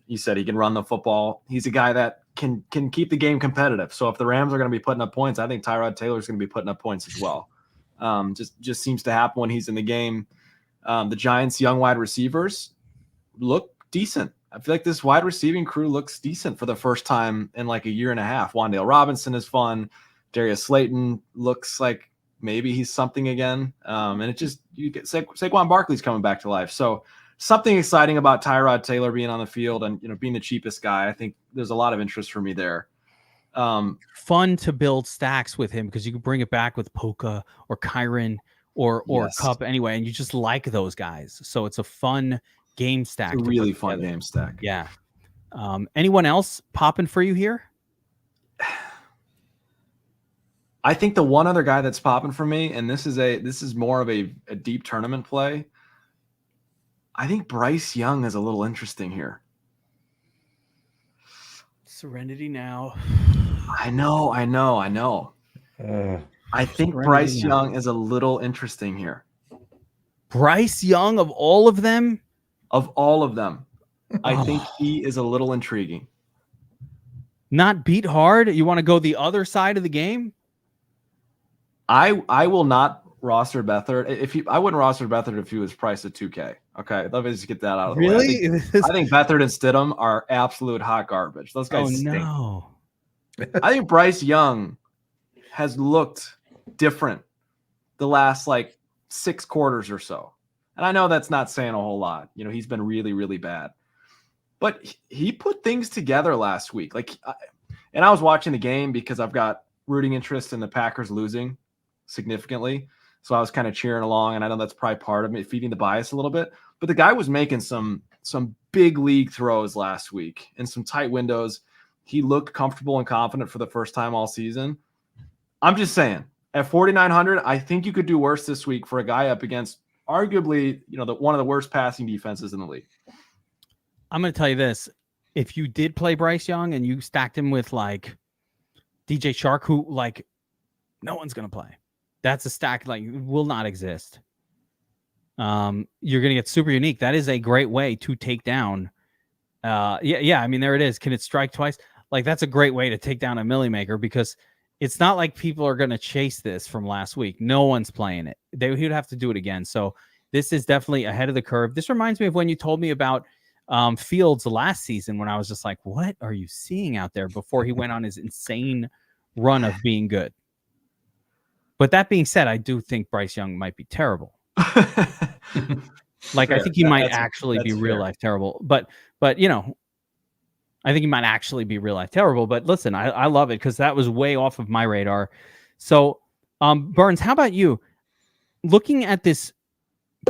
You said he can run the football. He's a guy that can keep the game competitive. So if the Rams are going to be putting up points, I think Tyrod Taylor is going to be putting up points as well. Just seems to happen when he's in the game. The Giants' young wide receivers look decent. I feel like this wide receiving crew looks decent for the first time in like a year and a half. Wan'Dale Robinson is fun. Darius Slayton looks like maybe he's something again. And it just, you get Saquon Barkley's coming back to life. So something exciting about Tyrod Taylor being on the field and, being the cheapest guy. I think there's a lot of interest for me there. Fun to build stacks with him because you can bring it back with Puka or Kyron or yes. Cup anyway. And you just like those guys. So it's a fun game stack. It's a really fun game stack. Yeah. Anyone else popping for you here? I think the one other guy that's popping for me, and this is more of a deep tournament play. I think Bryce Young is a little interesting here. Serenity now. I know. I think Bryce Young is a little interesting here. Bryce Young of all of them? Of all of them. I think he is a little intriguing. Not beat hard? You want to go the other side of the game? I will not roster Beathard. I wouldn't roster Beathard if he was priced at 2K. Okay, let me just get that out of the way. I think Beathard and Stidham are absolute hot garbage. Those guys stink. No. I think Bryce Young has looked different the last 6 quarters or so. And I know that's not saying a whole lot. He's been really, really bad. But he put things together last week. And I was watching the game because I've got rooting interest in the Packers losing significantly. So I was kind of cheering along, and I know that's probably part of me feeding the bias a little bit. But the guy was making some big league throws last week in some tight windows. He looked comfortable and confident for the first time all season. I'm just saying, at 4,900, I think you could do worse this week for a guy up against arguably, one of the worst passing defenses in the league. I'm going to tell you this. If you did play Bryce Young and you stacked him with DJ Shark, who no one's going to play. That's a stack will not exist. You're going to get super unique. That is a great way to take down. Yeah. I mean, there it is. Can it strike twice? That's a great way to take down a Millie Maker because it's not like people are going to chase this from last week. No one's playing it. He would have to do it again. So this is definitely ahead of the curve. This reminds me of when you told me about Fields last season when I was just like, what are you seeing out there before he went on his insane run of being good. But that being said, I do think Bryce Young might be terrible. Like, fair. I think he might actually be real life terrible. But you know, I think he might actually be real life terrible. But listen, I love it because that was way off of my radar. So, Burns, how about you? Looking at this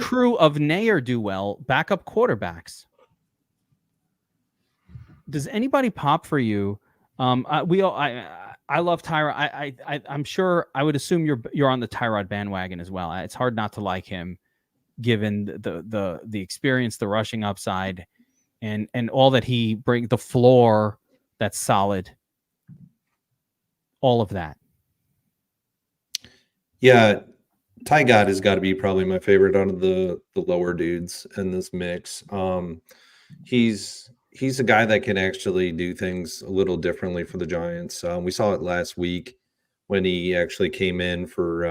crew of ne'er-do-well backup quarterbacks, does anybody pop for you? I love Tyrod. I'm sure. I would assume you're on the Tyrod bandwagon as well. It's hard not to like him, given the experience, the rushing upside, and all that he brings, the floor that's solid, all of that. Yeah, Ty God has got to be probably my favorite out of the lower dudes in this mix. He's a guy that can actually do things a little differently for the Giants. We saw it last week when he actually came in for,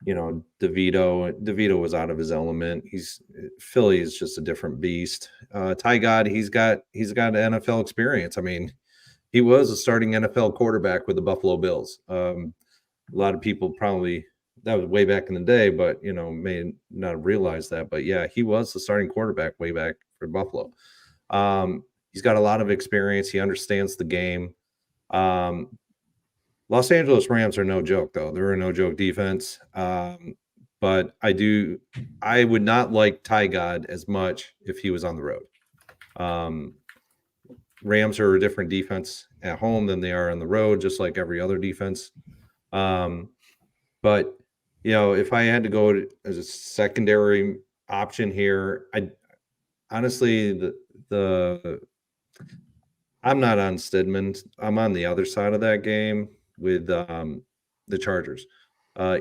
DeVito. DeVito was out of his element. Philly is just a different beast. Ty God, he's got NFL experience. I mean, he was a starting NFL quarterback with the Buffalo Bills. A lot of people probably, that was way back in the day, but, may not have realized that. But yeah, he was the starting quarterback way back for Buffalo. He's got a lot of experience. He understands the game. Los Angeles Rams are no joke, though. They're a no joke defense. But I would not like Ty God as much if he was on the road. Rams are a different defense at home than they are on the road, just like every other defense. But if I had to go as a secondary option here, honestly, I'm not on Stidman. I'm on the other side of that game with the Chargers.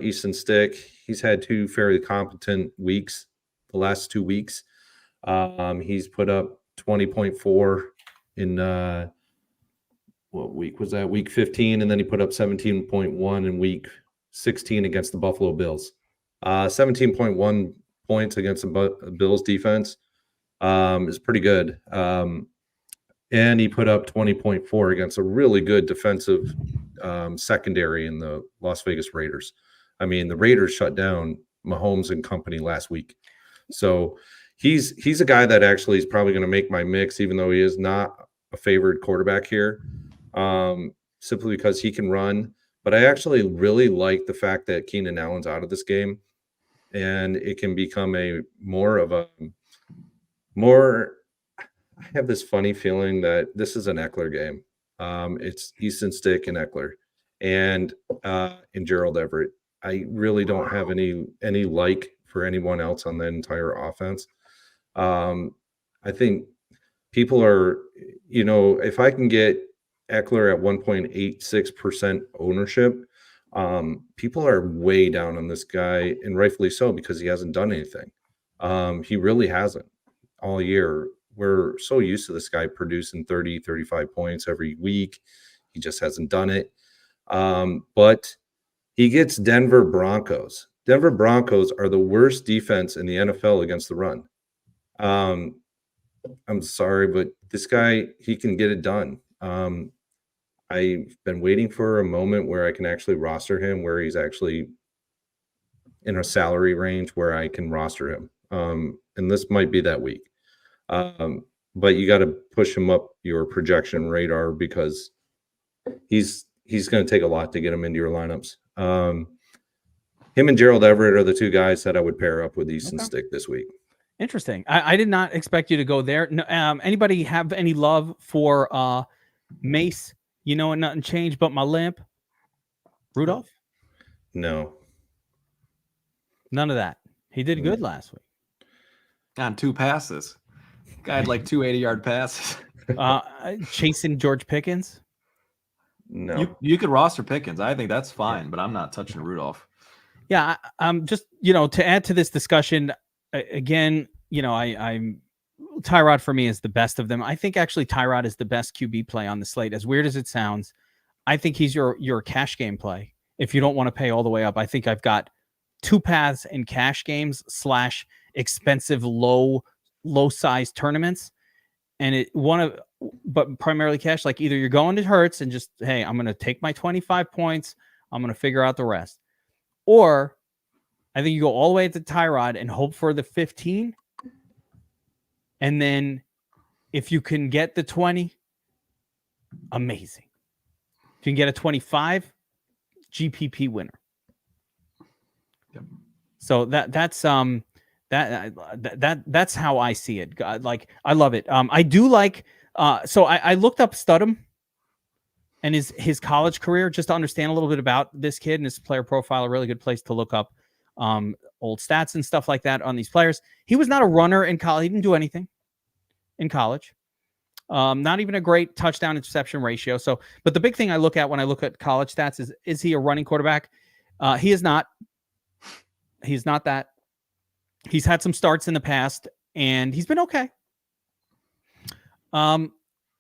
Easton Stick, he's had two fairly competent weeks the last 2 weeks. He's put up 20.4 in what week was that? Week 15, and then he put up 17.1 in week 16 against the Buffalo Bills. 17.1 points against the Bills defense is pretty good. And he put up 20.4 against a really good defensive secondary in the Las Vegas Raiders. I mean, the Raiders shut down Mahomes and company last week. So he's a guy that actually is probably going to make my mix, even though he is not a favored quarterback here, simply because he can run. But I actually really like the fact that Keenan Allen's out of this game, and it can become I have this funny feeling that this is an Eckler game. It's Easton Stick and Eckler and Gerald Everett. I really don't have any like for anyone else on the entire offense. I think people are, if I can get Eckler at 1.86% ownership, people are way down on this guy, and rightfully so, because he hasn't done anything. He really hasn't all year. We're so used to this guy producing 30, 35 points every week. He just hasn't done it. But he gets Denver Broncos. Denver Broncos are the worst defense in the NFL against the run. I'm sorry, but this guy, he can get it done. I've been waiting for a moment where I can actually roster him, where he's actually in a salary range where I can roster him. And this might be that week. But you got to push him up your projection radar, because he's going to take a lot to get him into your lineups. Him and Gerald Everett are the two guys that I would pair up with Easton Stick this week. Interesting. I did not expect you to go there. No, anybody have any love for Mace? And nothing changed but my limp. Rudolph? No. None of that. He did good last week. On 2 passes. Guy had like 2 80-yard passes. Chasing George Pickens? No. You could roster Pickens. I think that's fine, but I'm not touching Rudolph. Yeah, I'm just, to add to this discussion, again, I'm Tyrod for me is the best of them. I think actually Tyrod is the best QB play on the slate. As weird as it sounds, I think he's your cash game play. If you don't want to pay all the way up, I think I've got 2 paths in cash games / expensive low low size tournaments, and but primarily cash. Like either you're going to Hurts and just, hey, I'm going to take my 25 points. I'm going to figure out the rest. Or I think you go all the way to Tyrod and hope for the 15. And then if you can get the 20, amazing. If you can get a 25, GPP winner. Yep. So that's how I see it. Like, I love it. I do like, so I looked up Studham and his college career just to understand a little bit about this kid and his player profile. A really good place to look up old stats and stuff like that on these players. He was not a runner in college. He didn't do anything in college. Not even a great touchdown interception ratio. So, but the big thing I look at when I look at college stats is he a running quarterback? He is not. He's not that. He's had some starts in the past and he's been okay.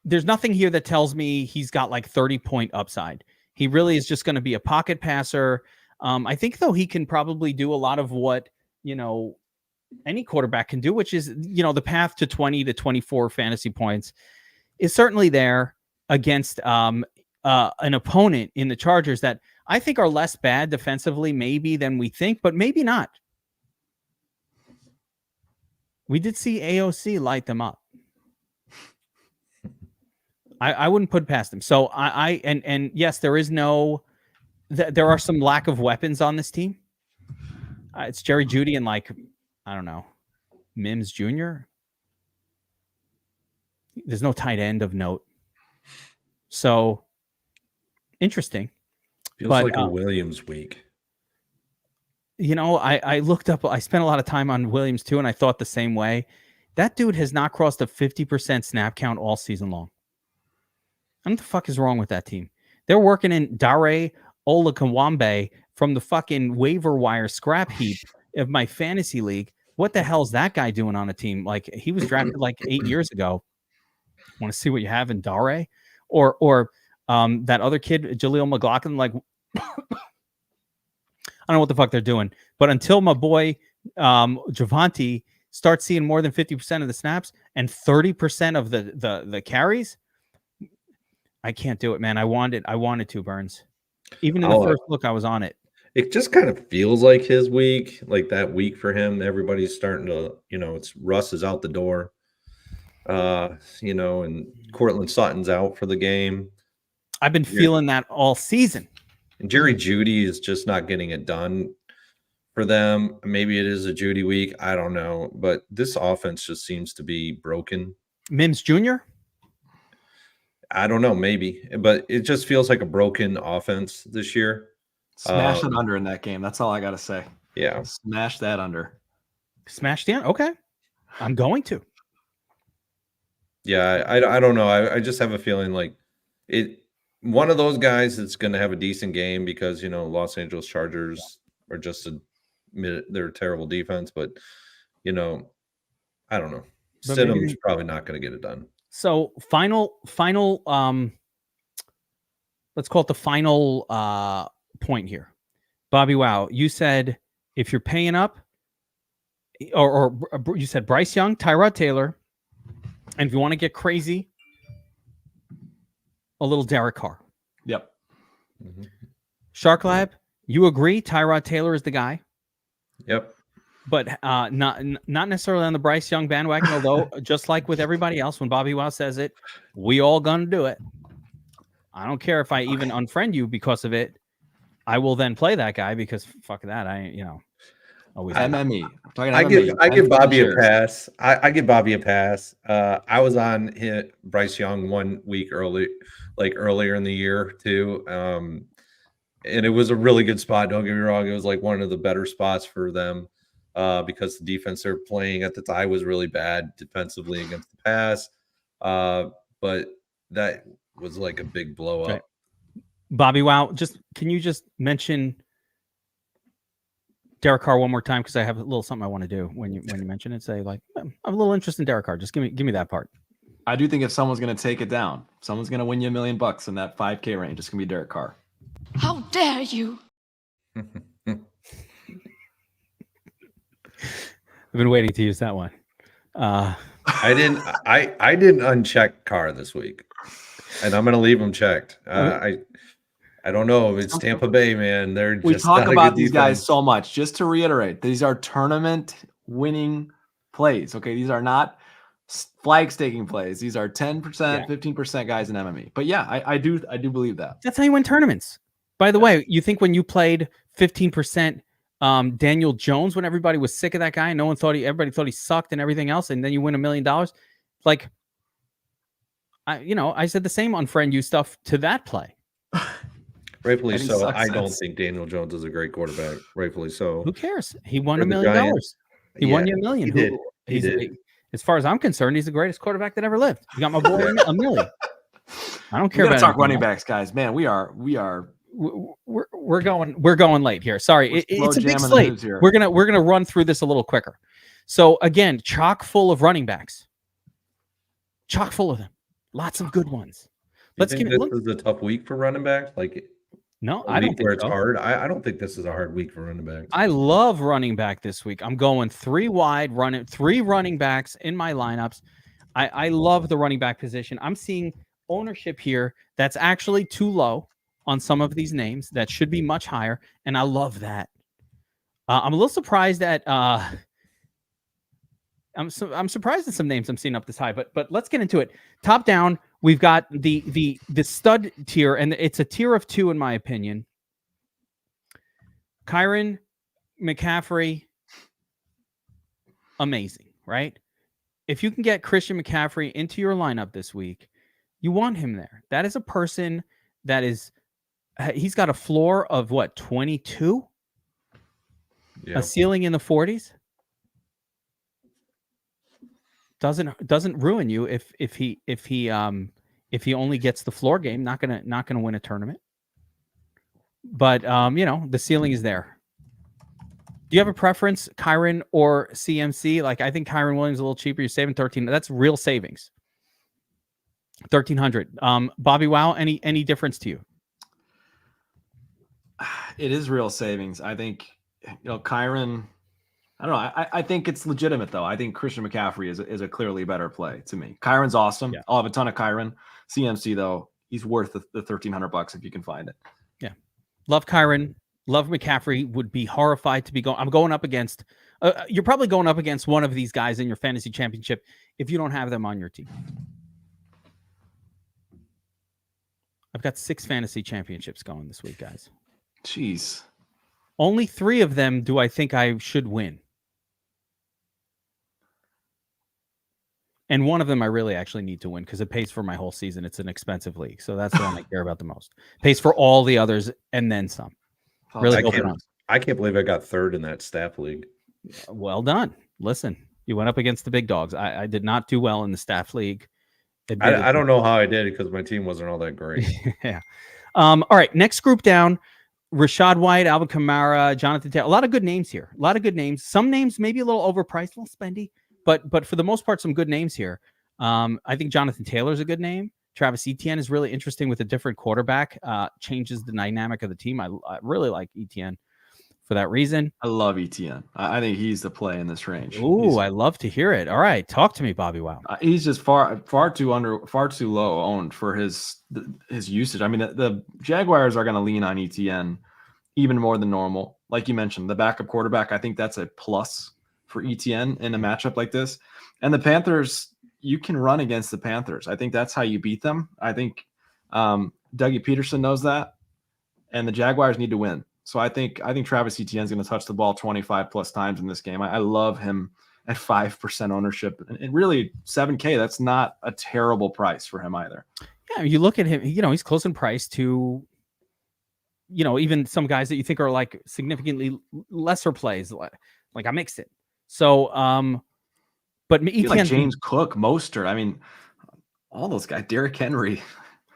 There's nothing here that tells me he's got like 30-point upside. He really is just going to be a pocket passer. I think though he can probably do a lot of what, any quarterback can do, which is, the path to 20 to 24 fantasy points is certainly there against an opponent in the Chargers that I think are less bad defensively maybe than we think, but maybe not. We did see AOC light them up. I wouldn't put past him. So and yes, there is there are some lack of weapons on this team. It's Jerry Jeudy and I don't know, Mims Jr. There's no tight end of note. So interesting. Feels like a Williams week. I looked up, I spent a lot of time on Williams too, and I thought the same way. That dude has not crossed a 50% snap count all season long. What the fuck is wrong with that team? They're working in Dare Olakunwambe from the fucking waiver wire scrap heap of my fantasy league. What the hell is that guy doing on a team? Like, he was drafted 8 years ago. Want to see what you have in Dare? Or that other kid, Jaleel McLaughlin, I don't know what the fuck they're doing. But until my boy Javonte starts seeing more than 50% of the snaps and 30% of the carries, I can't do it, man. I wanted to, Burns. Even in the first look, I was on it. It just kind of feels like his week, like that week for him. Everybody's starting to, it's Russ is out the door, and Cortland Sutton's out for the game. I've been feeling that all season. And Jerry Jeudy is just not getting it done for them. Maybe it is a Jeudy week. I don't know. But this offense just seems to be broken. Mims Jr.? I don't know, maybe. But it just feels like a broken offense this year. Smash it under in that game. That's all I got to say. Yeah. Smash that under. Smash the under? Okay. I'm going to. Yeah, I don't know. I just have a feeling like one of those guys that's going to have a decent game because, Los Angeles Chargers are just they're a terrible defense. But, I don't know. Stidham's probably not going to get it done. So final, let's call it the final point here. BobbyWow, you said if you're paying up, or you said Bryce Young, Tyrod Taylor, and if you want to get crazy, a little Derek Carr. Yep. Mm-hmm. Shark Lab, you agree Tyrod Taylor is the guy? Yep. But not necessarily on the Bryce Young bandwagon, although just like with everybody else, when BobbyWow says it, we all gonna do it. I don't care if I even unfriend you because of it. I will then play that guy because fuck that. Always MME. I give Bobby a pass. I give Bobby a pass. I was on Bryce Young 1 week earlier in the year too. And it was a really good spot. Don't get me wrong. It was like one of the better spots for them. Because the defense they're playing at the time was really bad defensively against the pass. But that was like a big blow up. Right. BobbyWow, can you just mention Derek Carr one more time? Because I have a little something I want to do when you mention it. Say I have a little interest in Derek Carr. Just give me that part. I do think if someone's going to take it down, someone's going to win you $1 million in that 5K range, it's going to be Derek Carr. How dare you? I've been waiting to use that one. I didn't uncheck Carr this week, and I'm going to leave him checked. I don't know. It's Tampa Bay, man. We just talk not a about good these defense. guys so much. Just to reiterate, these are tournament winning plays. Okay, these are not flag staking plays. These are 10%, 15% guys in MME. But yeah, I do believe that. That's how you win tournaments. By the way, you think when you played 15% Daniel Jones when everybody was sick of that guy and everybody thought he sucked and everything else, and then you win $1 million? Like, I said the same unfriend you stuff to that play. Rightfully so. I don't think Daniel Jones is a great quarterback. Rightfully so. Who cares? He won $1 million. He won you $1 million. He did. As far as I'm concerned, he's the greatest quarterback that ever lived. You got my boy $1 million. I don't care about talk running backs, guys. Man, we're going late here. Sorry, it's a big slate. We're gonna run through this a little quicker. So again, chock full of running backs. Chock full of them. Lots of good ones. This is a tough week for running backs. No, I don't think it's hard. I don't think this is a hard week for running backs. I love running back this week. I'm going 3 wide, running 3 running backs in my lineups. I love the running back position. I'm seeing ownership here that's actually too low on some of these names that should be much higher, and I love that. I'm a little surprised at I'm surprised at some names I'm seeing up this high, but let's get into it. Top down, we've got the stud tier, and it's a tier of 2 in my opinion. Kyren, McCaffrey, amazing, right? If you can get Christian McCaffrey into your lineup this week, you want him there. That is a person that he's got a floor of what, 22? Yeah. A ceiling in the 40s? Doesn't ruin you if he only gets the floor game. Not gonna win a tournament. But the ceiling is there. Do you have a preference, Kyren or CMC? Like, I think Kyren Williams is a little cheaper. You're saving 13. That's real savings. 1,300. BobbyWow, any difference to you? It is real savings. I think Kyren. I don't know. I think it's legitimate though. I think Christian McCaffrey is a clearly better play to me. Kyron's awesome. Yeah. I'll have a ton of Kyren. CMC though, he's worth the $1,300 if you can find it. Yeah, love Kyren. Love McCaffrey. Would be horrified to be going. I'm going up against. You're probably going up against one of these guys in your fantasy championship if you don't have them on your team. I've got 6 fantasy championships going this week, guys. Jeez. Only 3 of them do I think I should win. And one of them I really actually need to win because it pays for my whole season. It's an expensive league. So that's the one I care about the most. Pays for all the others and then some. Really, I can't believe I got 3rd in that staff league. Well done. Listen, you went up against the big dogs. I did not do well in the staff league. I don't know how I did it because my team wasn't all that great. Yeah. All right. Next group down. Rashad White, Alvin Kamara, Jonathan Taylor. A lot of good names here. A lot of good names. Some names maybe a little overpriced, a little spendy, but for the most part, some good names here. I think Jonathan Taylor is a good name. Travis Etienne is really interesting with a different quarterback. Changes the dynamic of the team. I really like Etienne for that reason. I love Etienne. I think he's the play in this range. Ooh, I love to hear it. All right, talk to me, BobbyWow. He's just far too low owned for his usage. I mean, the Jaguars are going to lean on Etienne even more than normal. Like you mentioned, the backup quarterback, I think that's a plus for Etienne in a matchup like this. And the Panthers, you can run against the Panthers. I think that's how you beat them. I think Dougie Peterson knows that, and the Jaguars need to win. So I think Travis Etienne's going to touch the ball 25 plus times in this game. I love him at 5% ownership, and really $7K. That's not a terrible price for him either. Yeah, you look at him. He's close in price to, even some guys that you think are like significantly lesser plays, like I mixed it. So, but Etienne, like James Cook, Mostert. I mean, all those guys. Derrick Henry.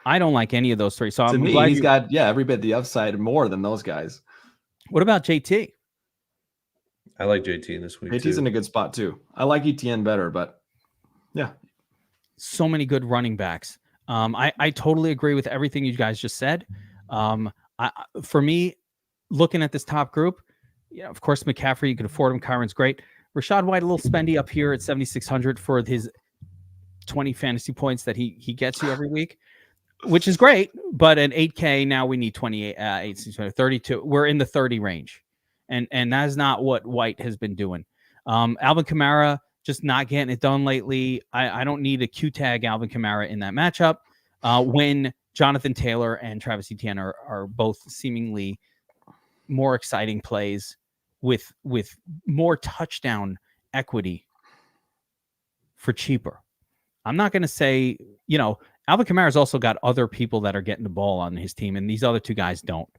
I don't like any of those 3. So to me, he's got every bit the upside more than those guys. What about JT? I like JT this week. JT's in a good spot too. I like Etienne better, but yeah, so many good running backs. I totally agree with everything you guys just said. For me, looking at this top group, of course McCaffrey, you can afford him. Kyron's great. Rashad White a little spendy up here at 7,600 for his 20 fantasy points that he gets you every week, which is great. But at 8K now we need 28, 32. We're in the 30 range, and that is not what White has been doing. Alvin Kamara just not getting it done lately. I don't need a Q tag Alvin Kamara in that matchup when Jonathan Taylor and Travis Etienne are both seemingly more exciting plays with more touchdown equity for cheaper. I'm not going to say, Alvin Kamara's also got other people that are getting the ball on his team, and these other two guys don't.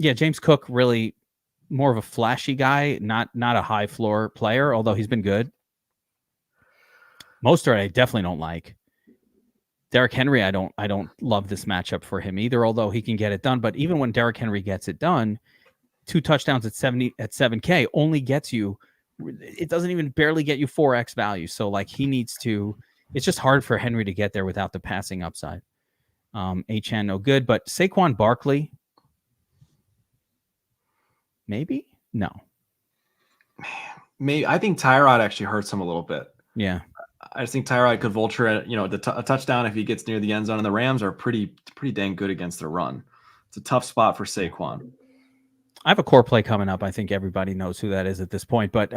James Cook, really more of a flashy guy, not a high floor player, although he's been good. Mostert, I definitely don't like. Derrick Henry, I don't love this matchup for him either, although he can get it done. But even when Derrick Henry gets it done, 2 touchdowns at 7K only gets you, it doesn't even barely get you 4x value. So like he needs to, it's just hard for Henry to get there without the passing upside. HN, no good, but Saquon Barkley, maybe? No. Maybe. I think Tyrod actually hurts him a little bit. Yeah. I just think Tyrod could vulture a touchdown if he gets near the end zone, and the Rams are pretty dang good against the run. It's a tough spot for Saquon. I have a core play coming up. I think everybody knows who that is at this point, but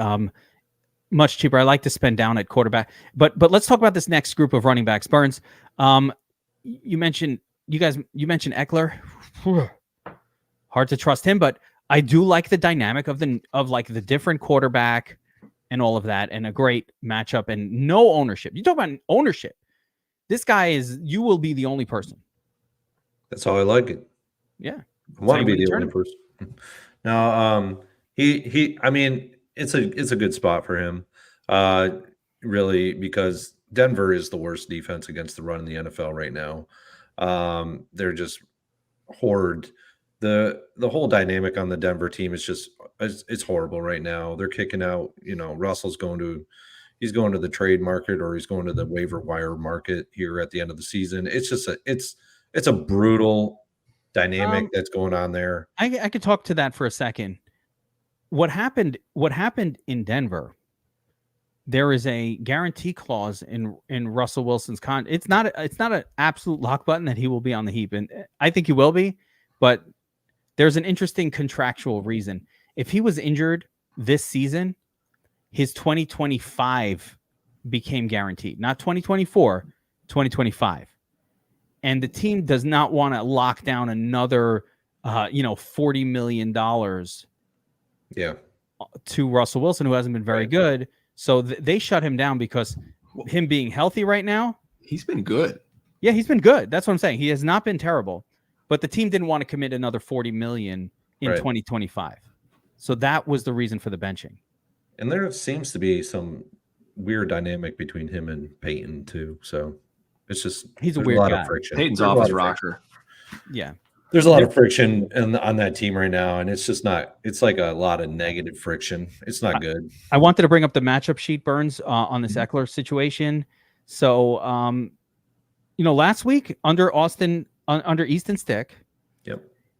much cheaper. I like to spend down at quarterback, but let's talk about this next group of running backs. Burns, you mentioned Eckler. Hard to trust him, but I do like the dynamic of the different quarterback and all of that, and a great matchup and no ownership. You talk about ownership. This guy you will be the only person. That's how I like it. Yeah. I want to be the only person. No, I mean, it's a good spot for him. Really, because Denver is the worst defense against the run in the NFL right now. They're just horrid. The whole dynamic on the Denver team is just it's horrible right now. They're kicking out, Russell's going to the trade market, or he's going to the waiver wire market here at the end of the season. It's just it's a brutal dynamic that's going on there. I could talk to that for a second. What happened in Denver, there is a guarantee clause in Russell Wilson's it's not an absolute lock button that he will be on the heap, and I think he will be, but there's an interesting contractual reason. If he was injured this season, his 2025 became guaranteed, not 2024, 2025. And the team does not want to lock down another, $40 million to Russell Wilson, who hasn't been very good. So they shut him down because him being healthy right now. He's been good. Yeah, he's been good. That's what I'm saying. He has not been terrible. But the team didn't want to commit another $40 million in 2025. So that was the reason for the benching. And there seems to be some weird dynamic between him and Peyton too. So it's just he's a weird guy. Of friction. Peyton's off his rocker. Yeah. There's a lot of friction on that team right now, and it's just not. It's like a lot of negative friction. It's not good. I wanted to bring up the matchup sheet, Burns, on this Eckler situation. So, last week under Easton Stick,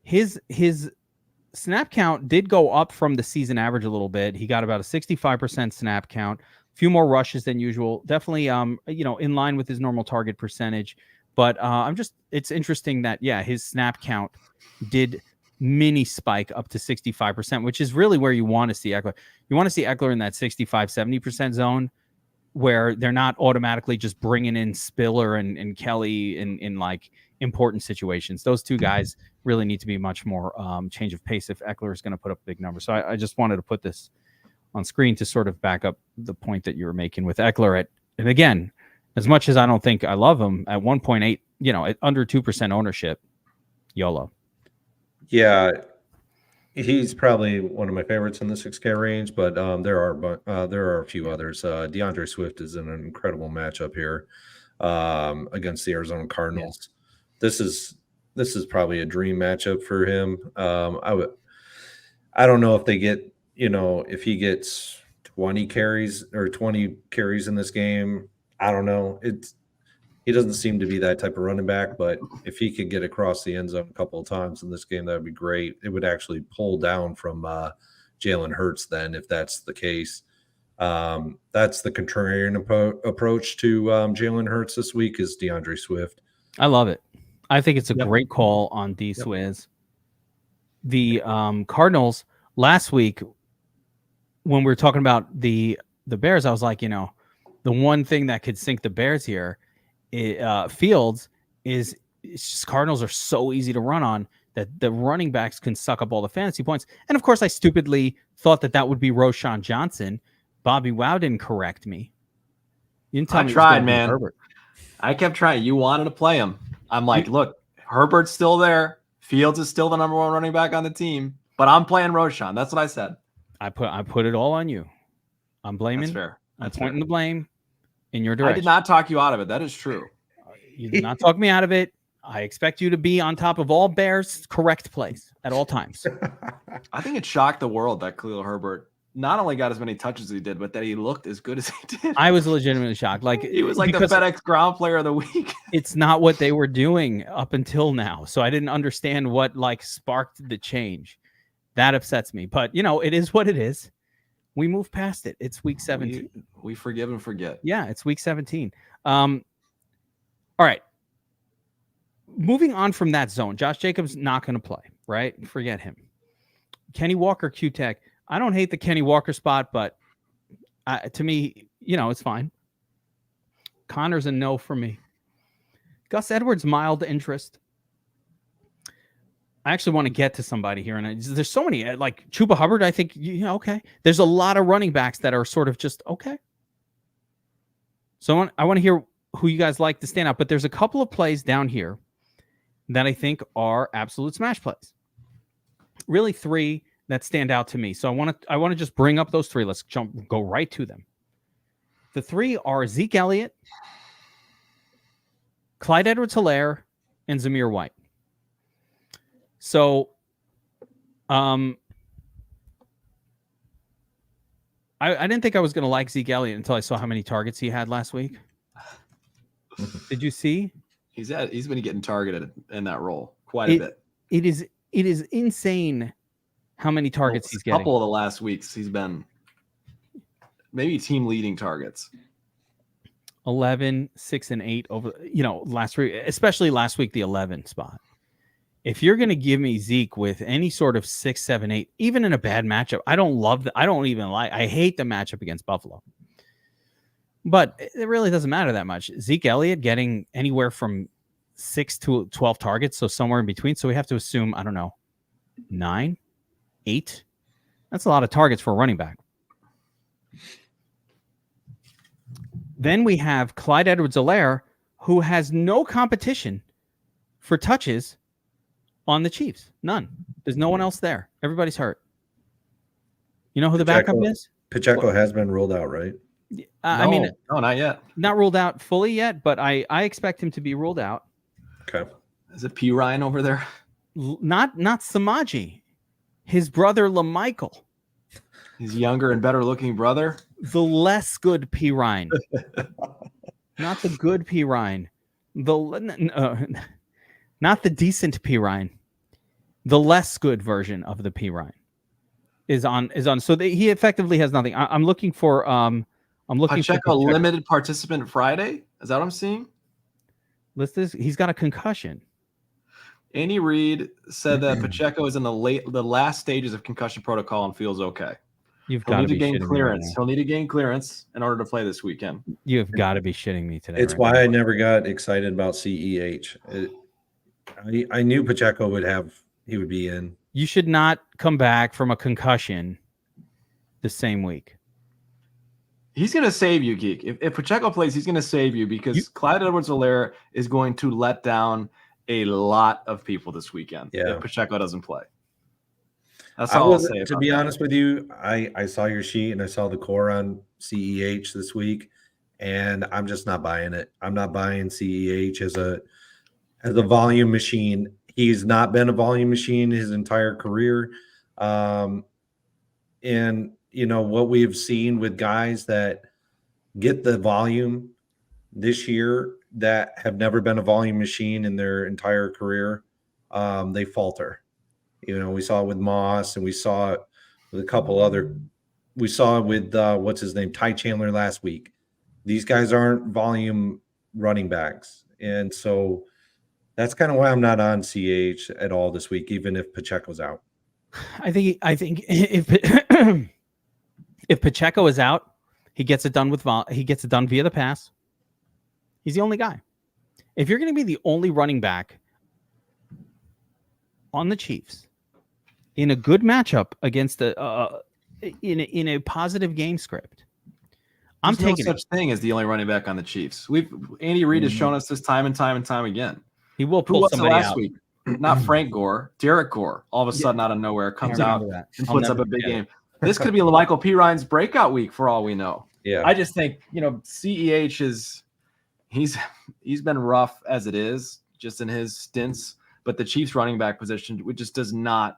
his snap count did go up from the season average a little bit. He got about a 65% snap count, a few more rushes than usual. Definitely, in line with his normal target percentage. But it's interesting that, his snap count did mini spike up to 65%, which is really where you want to see Eckler. You want to see Eckler in that 65-70% zone where they're not automatically just bringing in Spiller and Kelly in like important situations. Those two guys really need to be much more change of pace if Eckler is going to put up a big number. So I just wanted to put this on screen to sort of back up the point that you were making with Eckler and again, as much as I don't think I love him at 1.8, at under 2% ownership, YOLO. Yeah, he's probably one of my favorites in the 6K range, but there are a few others. DeAndre Swift is in an incredible matchup here against the Arizona Cardinals. Yeah. This is probably a dream matchup for him. I don't know if they get, if he gets 20 carries in this game. I don't know. He doesn't seem to be that type of running back, but if he could get across the end zone a couple of times in this game, that would be great. It would actually pull down from Jalen Hurts then, if that's the case. That's the contrarian approach to Jalen Hurts this week is DeAndre Swift. I love it. I think it's a great call on D Swizz. The Cardinals last week, when we were talking about the Bears, I was like, the one thing that could sink the Bears here, Fields, is it's just Cardinals are so easy to run on that the running backs can suck up all the fantasy points. And of course, I stupidly thought that would be Roshan Johnson. BobbyWow didn't correct me. You didn't tell me I tried, man. Herbert. I kept trying. You wanted to play him. I'm like, look, Herbert's still there. Fields is still the number one running back on the team, but I'm playing Roshan. That's what I said. I put it all on you. I'm blaming. That's fair. I'm pointing the blame in your direction. I did not talk you out of it. That is true. You did not talk me out of it. I expect you to be on top of all Bears' correct plays at all times. I think it shocked the world that Khalil Herbert not only got as many touches as he did, but that he looked as good as he did. I was legitimately shocked. Like he was like the FedEx Ground Player of the Week. It's not what they were doing up until now, so I didn't understand what sparked the change. That upsets me, but it is what it is. We move past it. It's week 17. We forgive and forget. Yeah, it's week 17. All right. Moving on from that zone, Josh Jacobs not going to play, right? Forget him. Kenny Walker, Q-Tech. I don't hate the Kenny Walker spot, but to me, it's fine. Connor's a no for me. Gus Edwards, mild interest. I actually want to get to somebody here, and there's so many, like Chuba Hubbard. I think okay. There's a lot of running backs that are sort of just okay. So I want to hear who you guys like to stand out, but there's a couple of plays down here that I think are absolute smash plays. Really, 3 that stand out to me. So I want to just bring up those 3. Let's go right to them. The 3 are Zeke Elliott, Clyde Edwards-Helaire, and Zamir White. So, I didn't think I was going to like Zeke Elliott until I saw how many targets he had last week. Did you see? He's been getting targeted in that role quite a bit. It is insane how many targets he's getting. A couple of the last weeks he's been maybe team leading targets. 11, 6, and 8 over last week, especially last week, the 11 spot. If you're going to give me Zeke with any sort of 6, 7, 8, even in a bad matchup, I don't love that. I hate the matchup against Buffalo. But it really doesn't matter that much. Zeke Elliott getting anywhere from 6 to 12 targets, so somewhere in between. So we have to assume, 9, 8. That's a lot of targets for a running back. Then we have Clyde Edwards-Helaire, who has no competition for touches on the Chiefs. None. There's no one else there. Everybody's hurt. You know who the backup is? Pacheco has been ruled out, right? No, not yet. Not ruled out fully yet, but I expect him to be ruled out. Okay. Is it P. Ryan over there? Not Samaji. His brother LaMichael. His younger and better looking brother. The less good P. Ryan. Not the good P. Ryan. Not the decent P. Ryan. The less good version of the P. Ryan is on. So he effectively has nothing. I'm looking for. I'm looking Pacheco for Pacheco. Limited participant Friday. Is that what I'm seeing? He's got a concussion. Andy Reid said that Pacheco is in the last stages of concussion protocol and feels okay. He'll need to gain clearance. He'll need to gain clearance in order to play this weekend. You've got to be shitting me today. It's why I never got excited about CEH. I knew Pacheco he would be in. You should not come back from a concussion the same week. He's going to save you, Geek. If Pacheco plays, he's going to save you because Clyde Edwards-Helaire is going to let down a lot of people this weekend if Pacheco doesn't play. That's all I'll say. To be honest with you, I saw your sheet and I saw the core on CEH this week, and I'm just not buying it. I'm not buying CEH as a volume machine. He's not been a volume machine his entire career. And what we've seen with guys that get the volume this year that have never been a volume machine in their entire career, they falter. We saw it with Moss and we saw it with a couple other. We saw with what's his name, Ty Chandler last week. These guys aren't volume running backs, and so that's kind of why I'm not on CH at all this week, even if Pacheco's out. I think if if Pacheco is out, he gets it done he gets it done via the pass. He's the only guy. If you're going to be the only running back on the Chiefs in a good matchup against in a positive game script, I'm taking no such thing as the only running back on the Chiefs. Andy Reid has shown us this time and time and time again. He will pull somebody last out. Week? Not Frank Gore, Derek Gore. All of a sudden, out of nowhere, comes out and puts up a big game. This could be Michael Piron's breakout week for all we know. Yeah, I just think CEH he's been rough as it is, just in his stints. But the Chiefs running back position, which just does not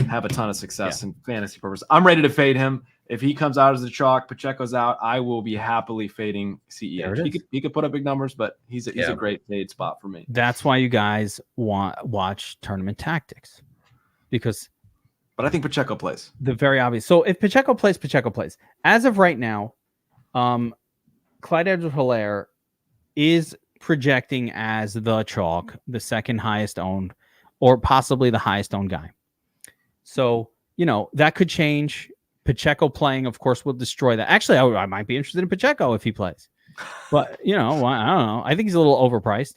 have a ton of success in fantasy purposes. I'm ready to fade him. If he comes out as a chalk, Pacheco's out, I will be happily fading CEH. He could put up big numbers, but he's a great fade spot for me. That's why you guys watch Tournament Tactics, but I think Pacheco plays. The very obvious. So if Pacheco plays, Pacheco plays. As of right now, Clyde Edwards-Helaire is projecting as the chalk, the second highest owned, or possibly the highest owned guy. So, that could change. Pacheco playing, of course, will destroy that. Actually, I might be interested in Pacheco if he plays. But, I don't know. I think he's a little overpriced.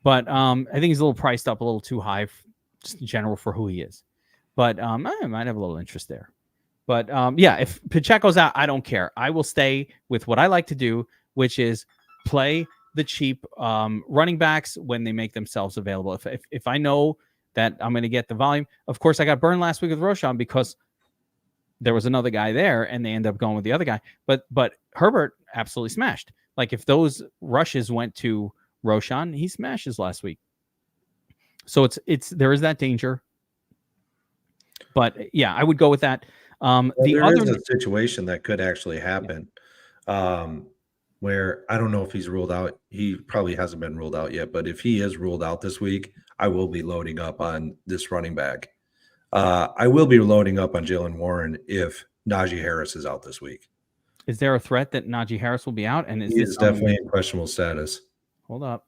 But I think he's a little priced up a little too high, just in general, for who he is. But I might have a little interest there. But, if Pacheco's out, I don't care. I will stay with what I like to do, which is play the cheap running backs when they make themselves available. If I know that I'm going to get the volume. Of course, I got burned last week with Roshan because there was another guy there and they end up going with the other guy. But Herbert absolutely smashed. Like if those rushes went to Roshan, he smashes last week. So there is that danger. But yeah, I would go with that. There is a situation that could actually happen where I don't know if he's ruled out. He probably hasn't been ruled out yet, but if he is ruled out this week, I will be loading up on this running back. I will be loading up on Jaylen Warren if Najee Harris is out this week. Is there a threat that Najee Harris will be out? And he is definitely in questionable status. Hold up.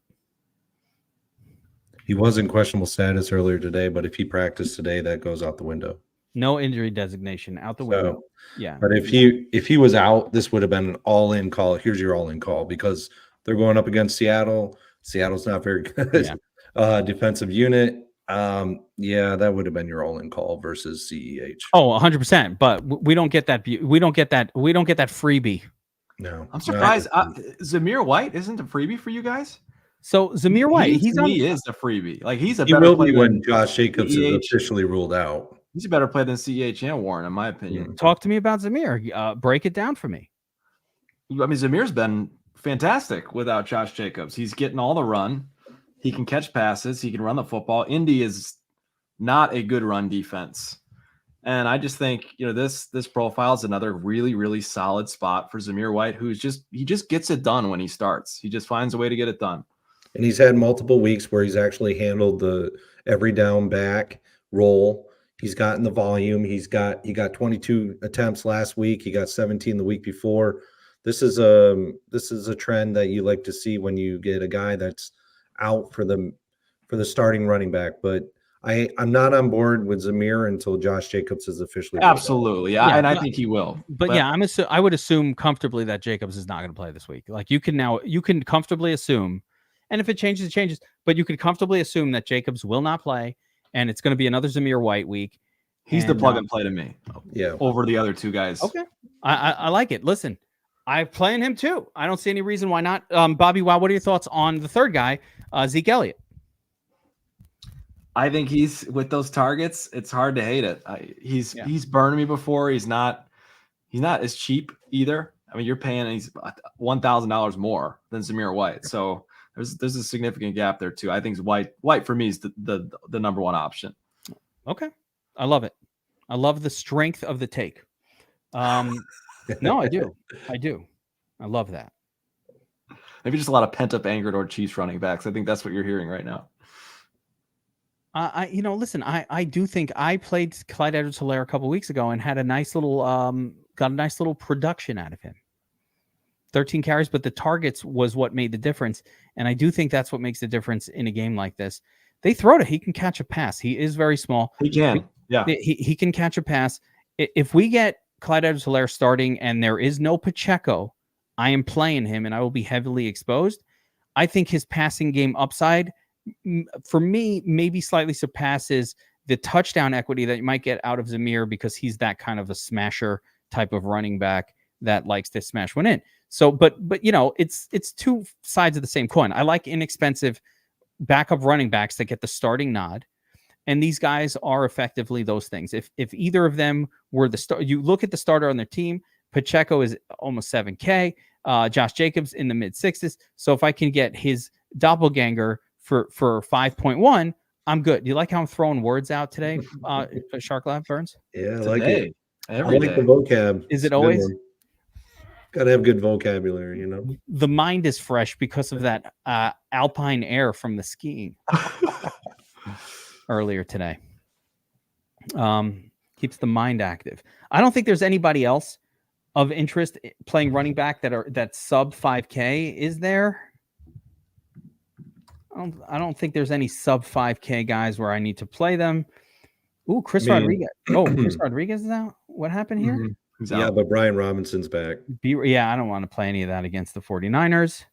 He was in questionable status earlier today, but if he practiced today, that goes out the window. No injury designation out the window. Yeah. But if he was out, this would have been an all-in call. Here's your all-in call because they're going up against Seattle. Seattle's not very good. Defensive unit. That would have been your all-in call versus CEH. Oh, 100%. But we don't get that. We don't get that freebie. No, I'm surprised. Zamir White isn't a freebie for you guys. So Zamir White, he is the freebie. Like he will be when Josh Jacobs is officially ruled out. He's a better player than CEH and Warren, in my opinion. Talk to me about Zamir. Break it down for me. I mean, Zamir's been fantastic without Josh Jacobs. He's getting all the run. He can catch passes. He can run the football. Indy is not a good run defense. And I just think, this profile is another really, really solid spot for Zamir White, he just gets it done when he starts. He just finds a way to get it done. And he's had multiple weeks where he's actually handled the every down back role. He's gotten the volume. He got 22 attempts last week. He got 17 the week before. This is a trend that you like to see when you get a guy that's out for the starting running back. But I'm not on board with Zamir until Josh Jacobs is officially absolutely. Yeah, and I think he will. But yeah, I would assume comfortably that Jacobs is not going to play this week. Like you can comfortably assume, and if it changes, it changes. But you could comfortably assume that Jacobs will not play. And it's going to be another Zamir White week. He's the plug and play to me. Yeah. Over the other two guys. Okay. I like it. Listen, I'm playing him too. I don't see any reason why not. BobbyWow, what are your thoughts on the third guy, Zeke Elliott? I think he's with those targets. It's hard to hate it. He's burned me before. He's not as cheap either. I mean, you're paying he's $1,000 more than Zamir White. So there's a significant gap there too. I think White for me is the number one option. Okay. I love it. I love the strength of the take. No, I do. I love that. Maybe just a lot of pent up anger toward Chiefs running backs. I think that's what you're hearing right now. Listen, I do think I played Clyde Edwards-Helaire a couple weeks ago and had a nice little, got a nice little production out of him. 13 carries, but the targets was what made the difference. And I do think that's what makes the difference in a game like this. They throw he can catch a pass. He is very small. He can. Yeah. He can catch a pass. If we get Clyde Edwards-Helaire starting and there is no Pacheco, I am playing him and I will be heavily exposed. I think his passing game upside, for me, maybe slightly surpasses the touchdown equity that you might get out of Zamir because he's that kind of a smasher type of running back that likes to smash one in. So, but it's two sides of the same coin. I like inexpensive backup running backs that get the starting nod, and these guys are effectively those things. If either of them were the start, you look at the starter on their team. Pacheco is almost 7K. Josh Jacobs in the mid 6s. So if I can get his doppelganger for 5.1, I'm good. Do you like how I'm throwing words out today, Shark Lab Burns? Yeah, I like it. I like the vocab. Is it always? Got to have good vocabulary, The mind is fresh because of that alpine air from the skiing earlier today. Keeps the mind active. I don't think there's anybody else of interest playing running back that's sub 5K. Is there? I don't think there's any sub 5K guys where I need to play them. Ooh, Chris Rodriguez. Oh, Chris Rodriguez is out. What happened here? Mm-hmm. Yeah, but Brian Robinson's back. I don't want to play any of that against the 49ers.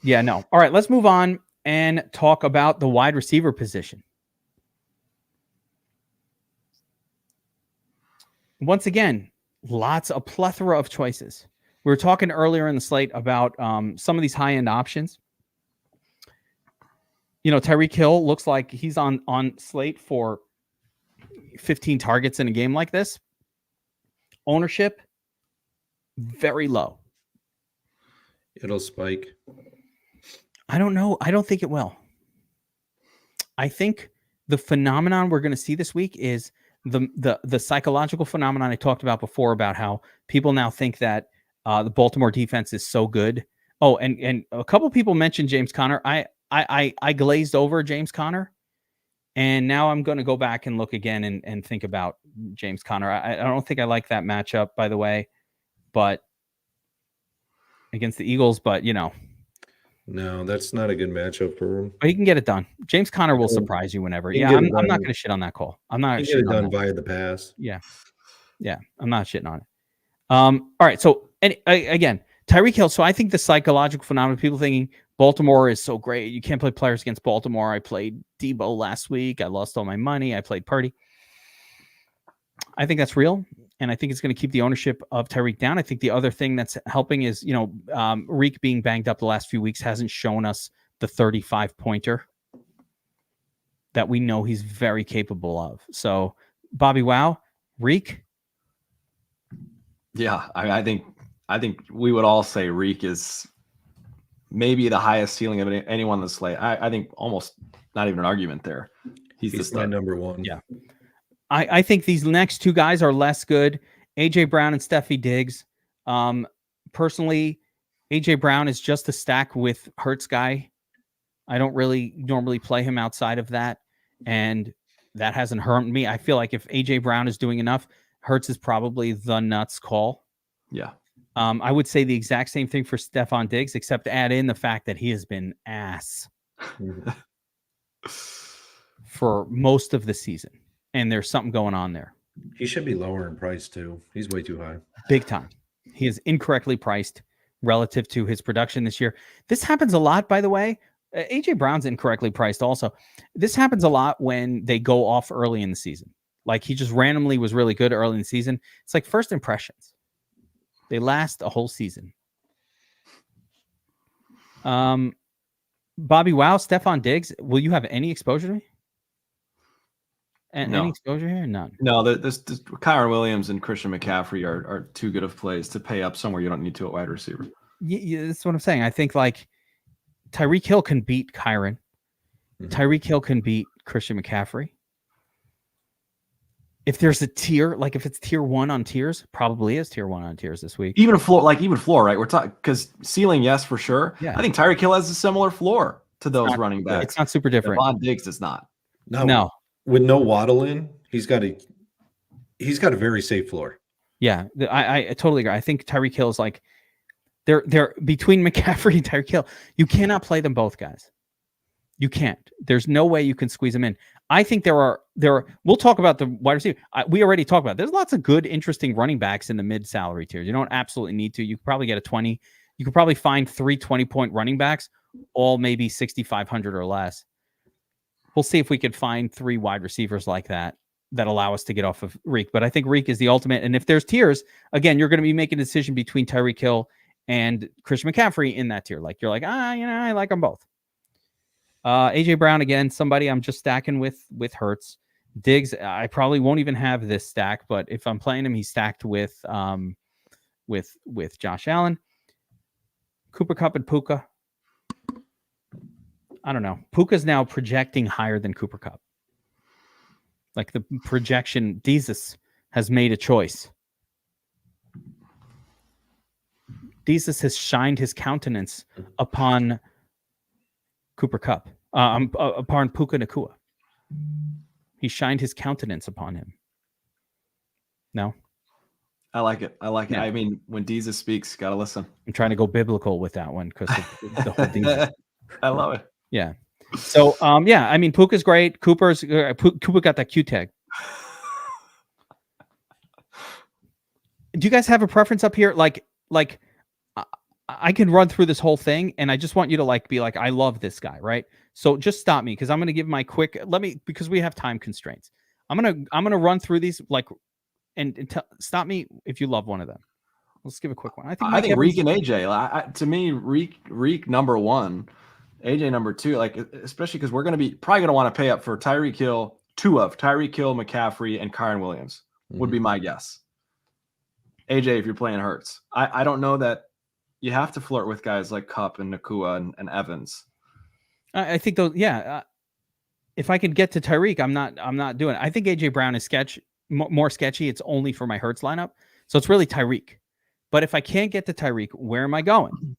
Yeah, no. All right, let's move on and talk about the wide receiver position. Once again, a plethora of choices. We were talking earlier in the slate about some of these high-end options. Tyreek Hill looks like he's on slate for 15 targets in a game like this. Ownership, very low. It'll spike. I don't know. I don't think it will. I think the phenomenon we're going to see this week is the psychological phenomenon I talked about before, about how people now think that the Baltimore defense is so good. Oh, and a couple people mentioned James Conner. I glazed over James Conner, and now I'm going to go back and look again and think about James Conner. I don't think I like that matchup, by the way, but against the Eagles, but no, that's not a good matchup for him. But he can get it done. James Conner will surprise you whenever. Yeah, I'm not going to shit on that call. I'm not. He can get it done via the pass. Yeah, I'm not shitting on it. All right. So again, Tyreek Hill. So I think the psychological phenomenon, people thinking Baltimore is so great. You can't play players against Baltimore. I played Debo last week. I lost all my money. I played Purdy. I think that's real. And I think it's going to keep the ownership of Tyreek down. I think the other thing that's helping is, Reek being banged up the last few weeks hasn't shown us the 35-pointer that we know he's very capable of. So, BobbyWow, Reek. Yeah, I think we would all say Reek is maybe the highest ceiling of anyone on the slate. I think almost not even an argument there. He's my number one. Yeah. I think these next two guys are less good. A.J. Brown and Steffi Diggs. Personally, A.J. Brown is just a stack with Hurts guy. I don't really normally play him outside of that, and that hasn't hurt me. I feel like if A.J. Brown is doing enough, Hurts is probably the nuts call. Yeah. I would say the exact same thing for Stephon Diggs, except add in the fact that he has been ass for most of the season. And there's something going on there. He should be lower in price too. He's way too high. Big time. He is incorrectly priced relative to his production this year. This happens a lot, by the way. A.J. Brown's incorrectly priced also. This happens a lot when they go off early in the season. Like he just randomly was really good early in the season. It's like first impressions. They last a whole season. BobbyWow, Stephon Diggs, will you have any exposure to me? No. Any exposure here? None. No, this Kyron Williams and Christian McCaffrey are too good of plays to pay up somewhere you don't need to at wide receiver. Yeah, that's what I'm saying. I think like Tyreek Hill can beat Kyron. Mm-hmm. Tyreek Hill can beat Christian McCaffrey. If there's a tier, like if it's tier 1 on tiers, probably is tier 1 on tiers this week. Even floor, right? We're talking because ceiling, yes, for sure. Yeah. I think Tyreek Hill has a similar floor to those running backs. It's not super different. Stephon Diggs does not. No. With no Waddle in, he's got a very safe floor. Yeah, I totally agree. I think Tyreek Hill is like they're between McCaffrey and Tyreek Hill. You cannot play them both, guys. You can't. There's no way you can squeeze them in. I think there are. We'll talk about the wide receiver. We already talked about it. There's lots of good, interesting running backs in the mid salary tiers. You don't absolutely need to. You could probably get a 20. You could probably find 3 20-point running backs, all maybe 6,500 or less. We'll see if we could find 3 wide receivers like that allow us to get off of Reek. But I think Reek is the ultimate. And if there's tiers, again, you're going to be making a decision between Tyreek Hill and Christian McCaffrey in that tier. Like you're like, I like them both. AJ Brown, again, somebody I'm just stacking with Hurts. Diggs, I probably won't even have this stack, but if I'm playing him, he's stacked with Josh Allen. Cooper Kupp and Puka. I don't know. Puka's now projecting higher than Cooper Kupp. Like the projection, Jesus has made a choice. Jesus has shined his countenance upon Cooper Kupp, upon Puka Nacua. He shined his countenance upon him. No? I like it. Yeah. I mean, when Jesus speaks, gotta listen. I'm trying to go biblical with that one because of the whole Jesus. I love it. Yeah. So, yeah, I mean, Puka's great. Cooper got that Q tag. Do you guys have a preference up here? Like I can run through this whole thing, and I just want you to be like, I love this guy, right? So just stop me because I'm going to give my quick. Because we have time constraints. I'm gonna run through these and stop me if you love one of them. Let's give a quick one. I think Reek and AJ. To me, Reek number 1, AJ number 2. Like especially because we're probably gonna want to pay up for Tyreek Hill, 2 of Tyreek Hill, McCaffrey, and Kyren Williams would be my guess. AJ, if you're playing Hurts, I don't know that you have to flirt with guys like Kupp and Nacua and Evans. I think those. Yeah, if I could get to Tyreek, I'm not doing it. I think AJ Brown is more sketchy. It's only for my Hurts lineup, so it's really Tyreek. But if I can't get to Tyreek, where am I going?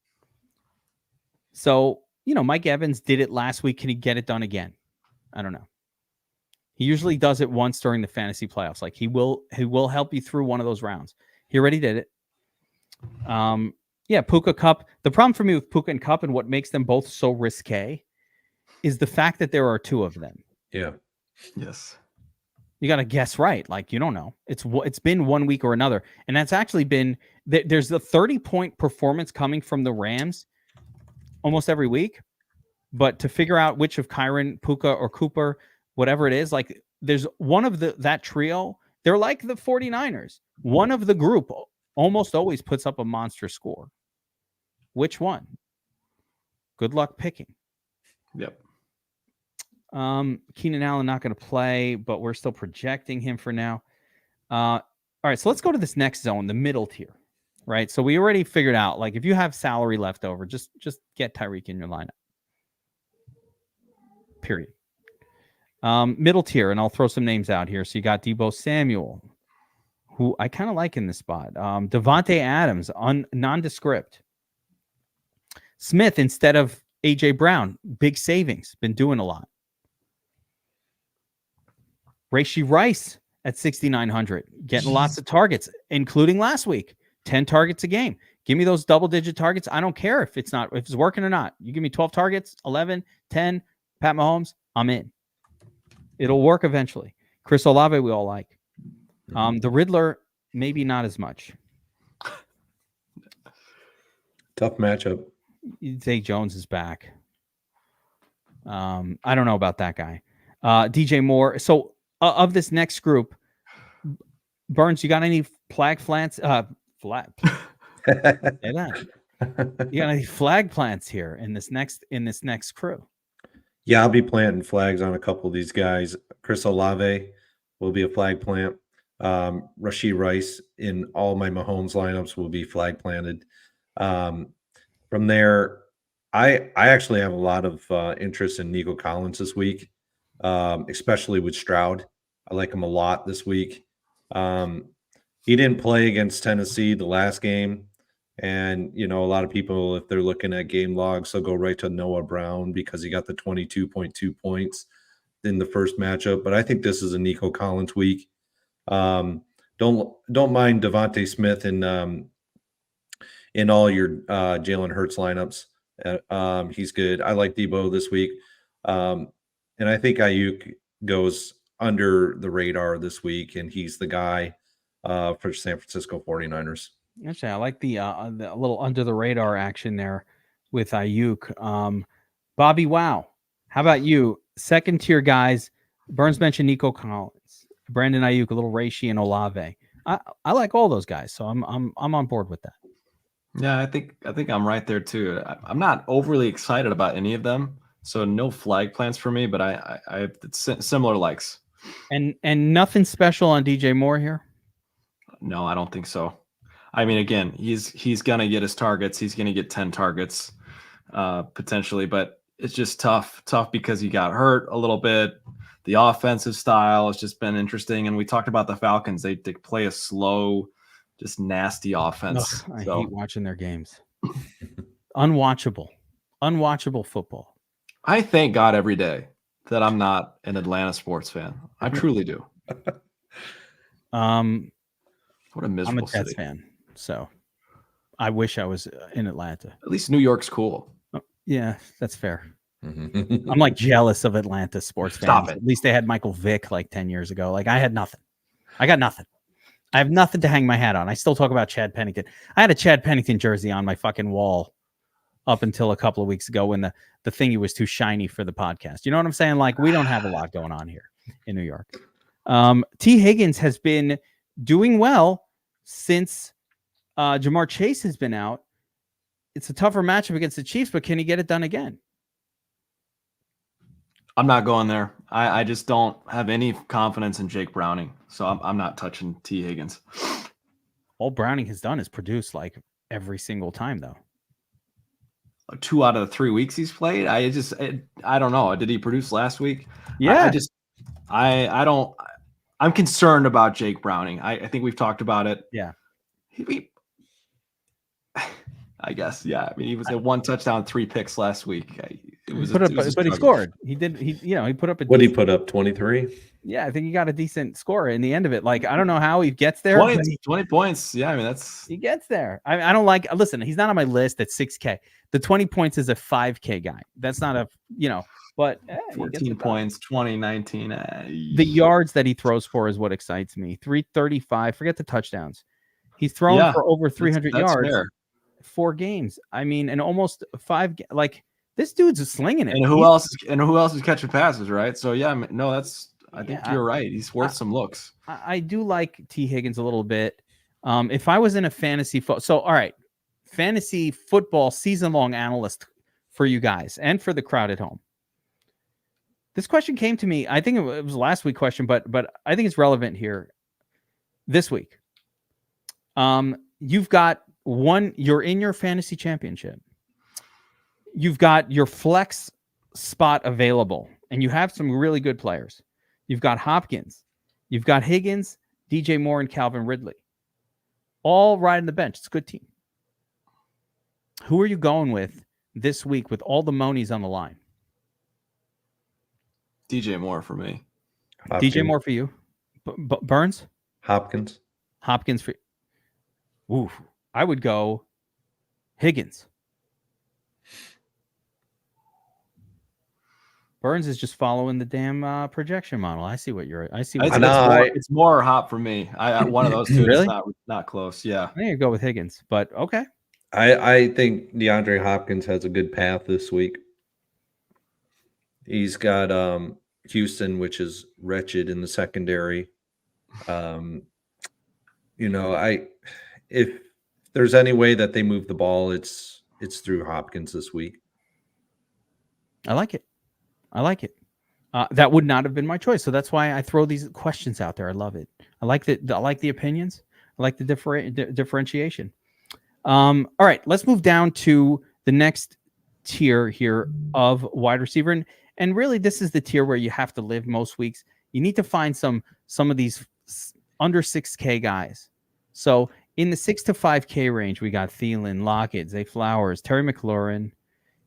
So Mike Evans did it last week. Can he get it done again? I don't know. He usually does it once during the fantasy playoffs. Like he will help you through one of those rounds. He already did it. Yeah, Puka Kupp. The problem for me with Puka and Kupp and what makes them both so risque is the fact that there are 2 of them. Yeah. Yes. You got to guess right. Like you don't know. It's been 1 week or another, and that's actually been there's the 30-point performance coming from the Rams almost every week. But to figure out which of Kyren, Puka, or Cooper, whatever it is, like there's one of that trio. They're like the 49ers. One of the group almost always puts up a monster score. Which one? Good luck picking. Yep. Keenan Allen not going to play, but we're still projecting him for now. All right, so let's go to this next zone, the middle tier, right? So we already figured out, like, if you have salary left over, just get Tyreek in your lineup. Period. Middle tier, and I'll throw some names out here. So you got Deebo Samuel, who I kind of like in this spot. Devontae Adams, nondescript. Smith instead of AJ Brown, big savings, been doing a lot. Rashee Rice at 6,900, getting lots of targets, including last week, 10 targets a game. Give me those double-digit targets. I don't care if it's working or not. You give me 12 targets, 11, 10, Pat Mahomes, I'm in. It'll work eventually. Chris Olave, we all like. The Riddler, maybe not as much. Tough matchup. Zay Jones is back. I don't know about that guy. DJ Moore. So of this next group, Burns, you got any flag plants? You got any flag plants here in this next crew? Yeah, I'll be planting flags on a couple of these guys. Chris Olave will be a flag plant. Rashee Rice in all my Mahomes lineups will be flag planted. From there, I actually have a lot of interest in Nico Collins this week, especially with Stroud. I like him a lot this week. He didn't play against Tennessee the last game. And, a lot of people, if they're looking at game logs, they'll go right to Noah Brown because he got the 22.2 points. in the first matchup, but I think this is a Nico Collins week. Don't mind Devontae Smith in all your Jalen Hurts lineups. He's good. I like Debo this week. And I think Ayuk goes under the radar this week, and he's the guy for San Francisco 49ers. Actually, I like the little under the radar action there with Ayuk. BobbyWow, how about you? Second tier guys. Burns mentioned Nico Collins, Brandon Ayuk, a little Reishi and Olave. I like all those guys, so I'm on board with that. Yeah, I think I'm right there too. I'm not overly excited about any of them, so no flag plants for me. But I have similar likes. And nothing special on DJ Moore here. No, I don't think so. I mean, again, he's gonna get his targets. He's gonna get 10 targets potentially, but it's just tough because he got hurt a little bit. The offensive style has just been interesting, and we talked about the Falcons. They play a slow, just nasty offense. I hate watching their games. Unwatchable football. I thank God every day that I'm not an Atlanta sports fan. I truly do. What a miserable I'm a Jets city. fan, so I wish I was in Atlanta. At least New York's cool. Yeah, that's fair. I'm like jealous of Atlanta sports fans. Stop it. At least they had Michael Vick like 10 years ago. Like I had nothing. I got nothing. I have nothing to hang my hat on. I still talk about Chad Pennington. I had a Chad Pennington jersey on my fucking wall up until a couple of weeks ago when the thingy was too shiny for the podcast. You know what I'm saying? Like we don't have a lot going on here in New York. T. Higgins has been doing well since Jamar Chase has been out. It's a tougher matchup against the Chiefs, but can he get it done again? I'm not going there. I just don't have any confidence in Jake Browning, so I'm not touching T. Higgins. All Browning has done is produce like every single time, though. 2 out of the 3 weeks he's played. I don't know. Did he produce last week? Yeah. I don't. I'm concerned about Jake Browning. I think we've talked about it. Yeah. I guess. Yeah. I mean, he was at 1 touchdown, 3 picks last week. But he scored. He put up What did he put up? 23. Yeah, I think he got a decent score in the end of it. Like I don't know how he gets there. 20 points. Yeah, I mean he gets there. I don't like. Listen, he's not on my list at 6K. The 20 points is a 5K guy. That's not a But 14 points, 20, 19. The yards that he throws for is what excites me. 335. Forget the touchdowns. He's thrown for over 300 yards. Fair. 4 games. I mean, and almost 5. Like this dude's slinging it. And who else is catching passes, right? So yeah, no, I think you're right. He's worth some looks. I do like T. Higgins a little bit. If I was in a fantasy all right, fantasy football season-long analyst for you guys and for the crowd at home. This question came to me. I think it was a last week question, but I think it's relevant here this week. You've got you're in your fantasy championship. You've got your flex spot available, and you have some really good players. You've got Hopkins, you've got Higgins, DJ Moore, and Calvin Ridley. All riding the bench. It's a good team. Who are you going with this week with all the monies on the line? DJ Moore for me. Hopkins. DJ Moore for you. Burns? Hopkins for you. Ooh, I would go Higgins. Burns is just following the damn projection model. I see what you're. It's more Hop for me. I one of those two. Really? It's not close. Yeah. I think I'd go with Higgins, but okay. I think DeAndre Hopkins has a good path this week. He's got Houston, which is wretched in the secondary. If there's any way that they move the ball, it's through Hopkins this week. I like it. That would not have been my choice, so that's why I throw these questions out there. I love it. I like the opinions. I like the differentiation. All right, let's move down to the next tier here of wide receiver, and really this is the tier where you have to live most weeks. You need to find some of these under 6K guys. So in the 6 to 5K range, we got Thielen, Lockett, Zay Flowers, Terry McLaurin,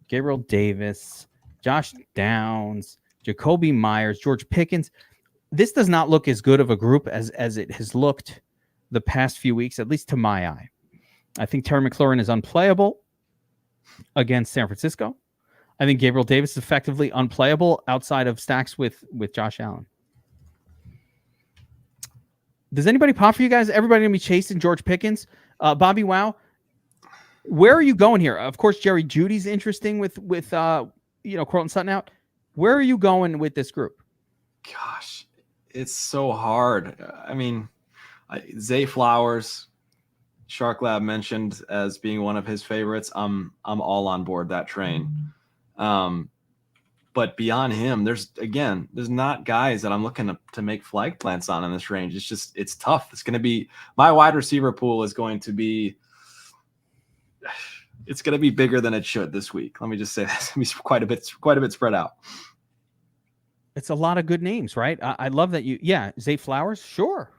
Gabriel Davis, Josh Downs, Jacoby Myers, George Pickens. This does not look as good of a group as it has looked the past few weeks, at least to my eye. I think Terry McLaurin is unplayable against San Francisco. I think Gabriel Davis is effectively unplayable outside of stacks with Josh Allen. Does anybody pop for you guys? Everybody going to be chasing George Pickens? BobbyWow, where are you going here? Of course, Jerry Jeudy's interesting with Courtland Sutton out. Where are you going with this group? Gosh, it's so hard. I mean, Zay Flowers, Shark Lab mentioned as being one of his favorites. I'm all on board that train. But beyond him, there's not guys that I'm looking to make flag plants on in this range. It's tough. It's going to be, my wide receiver pool is going to be, it's going to be bigger than it should this week. Let me just say that's going to be quite a bit spread out. It's a lot of good names, right? I love that Zay Flowers, sure.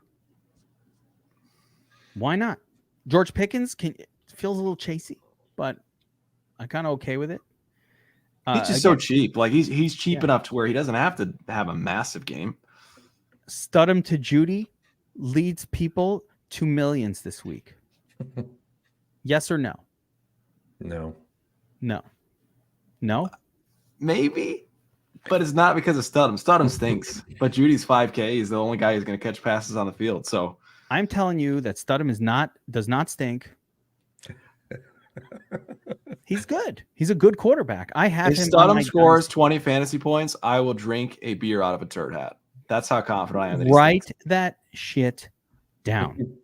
Why not? George Pickens feels a little chasey, but I'm kind of okay with it. He's just so cheap. Like he's cheap enough to where he doesn't have to have a massive game. Studham to Judy leads people to millions this week. Yes or no? No. Maybe, but it's not because of Studham. Studham stinks, but Judy's 5K. He's the only guy who's going to catch passes on the field. So I'm telling you that Studham does not stink. He's good. He's a good quarterback. I have if him. Studham scores 20 fantasy points, I will drink a beer out of a turd hat. That's how confident I am. That Write that shit down.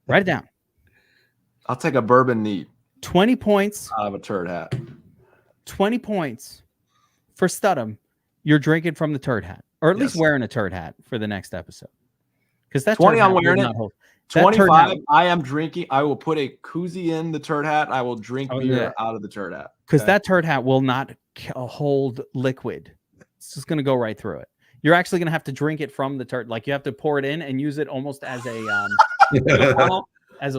Write it down. I'll take a bourbon neat. 20 points out of a turd hat. 20 points for Studham. You're drinking from the turd hat, or at least wearing a turd hat for the next episode. Because that's 20. I'm wearing it. 25. I am drinking. I will put a koozie in the turd hat. I will drink beer out of the turd hat. Because that turd hat will not hold liquid. It's just going to go right through it. You're actually going to have to drink it from the turd. Like you have to pour it in and use it almost as a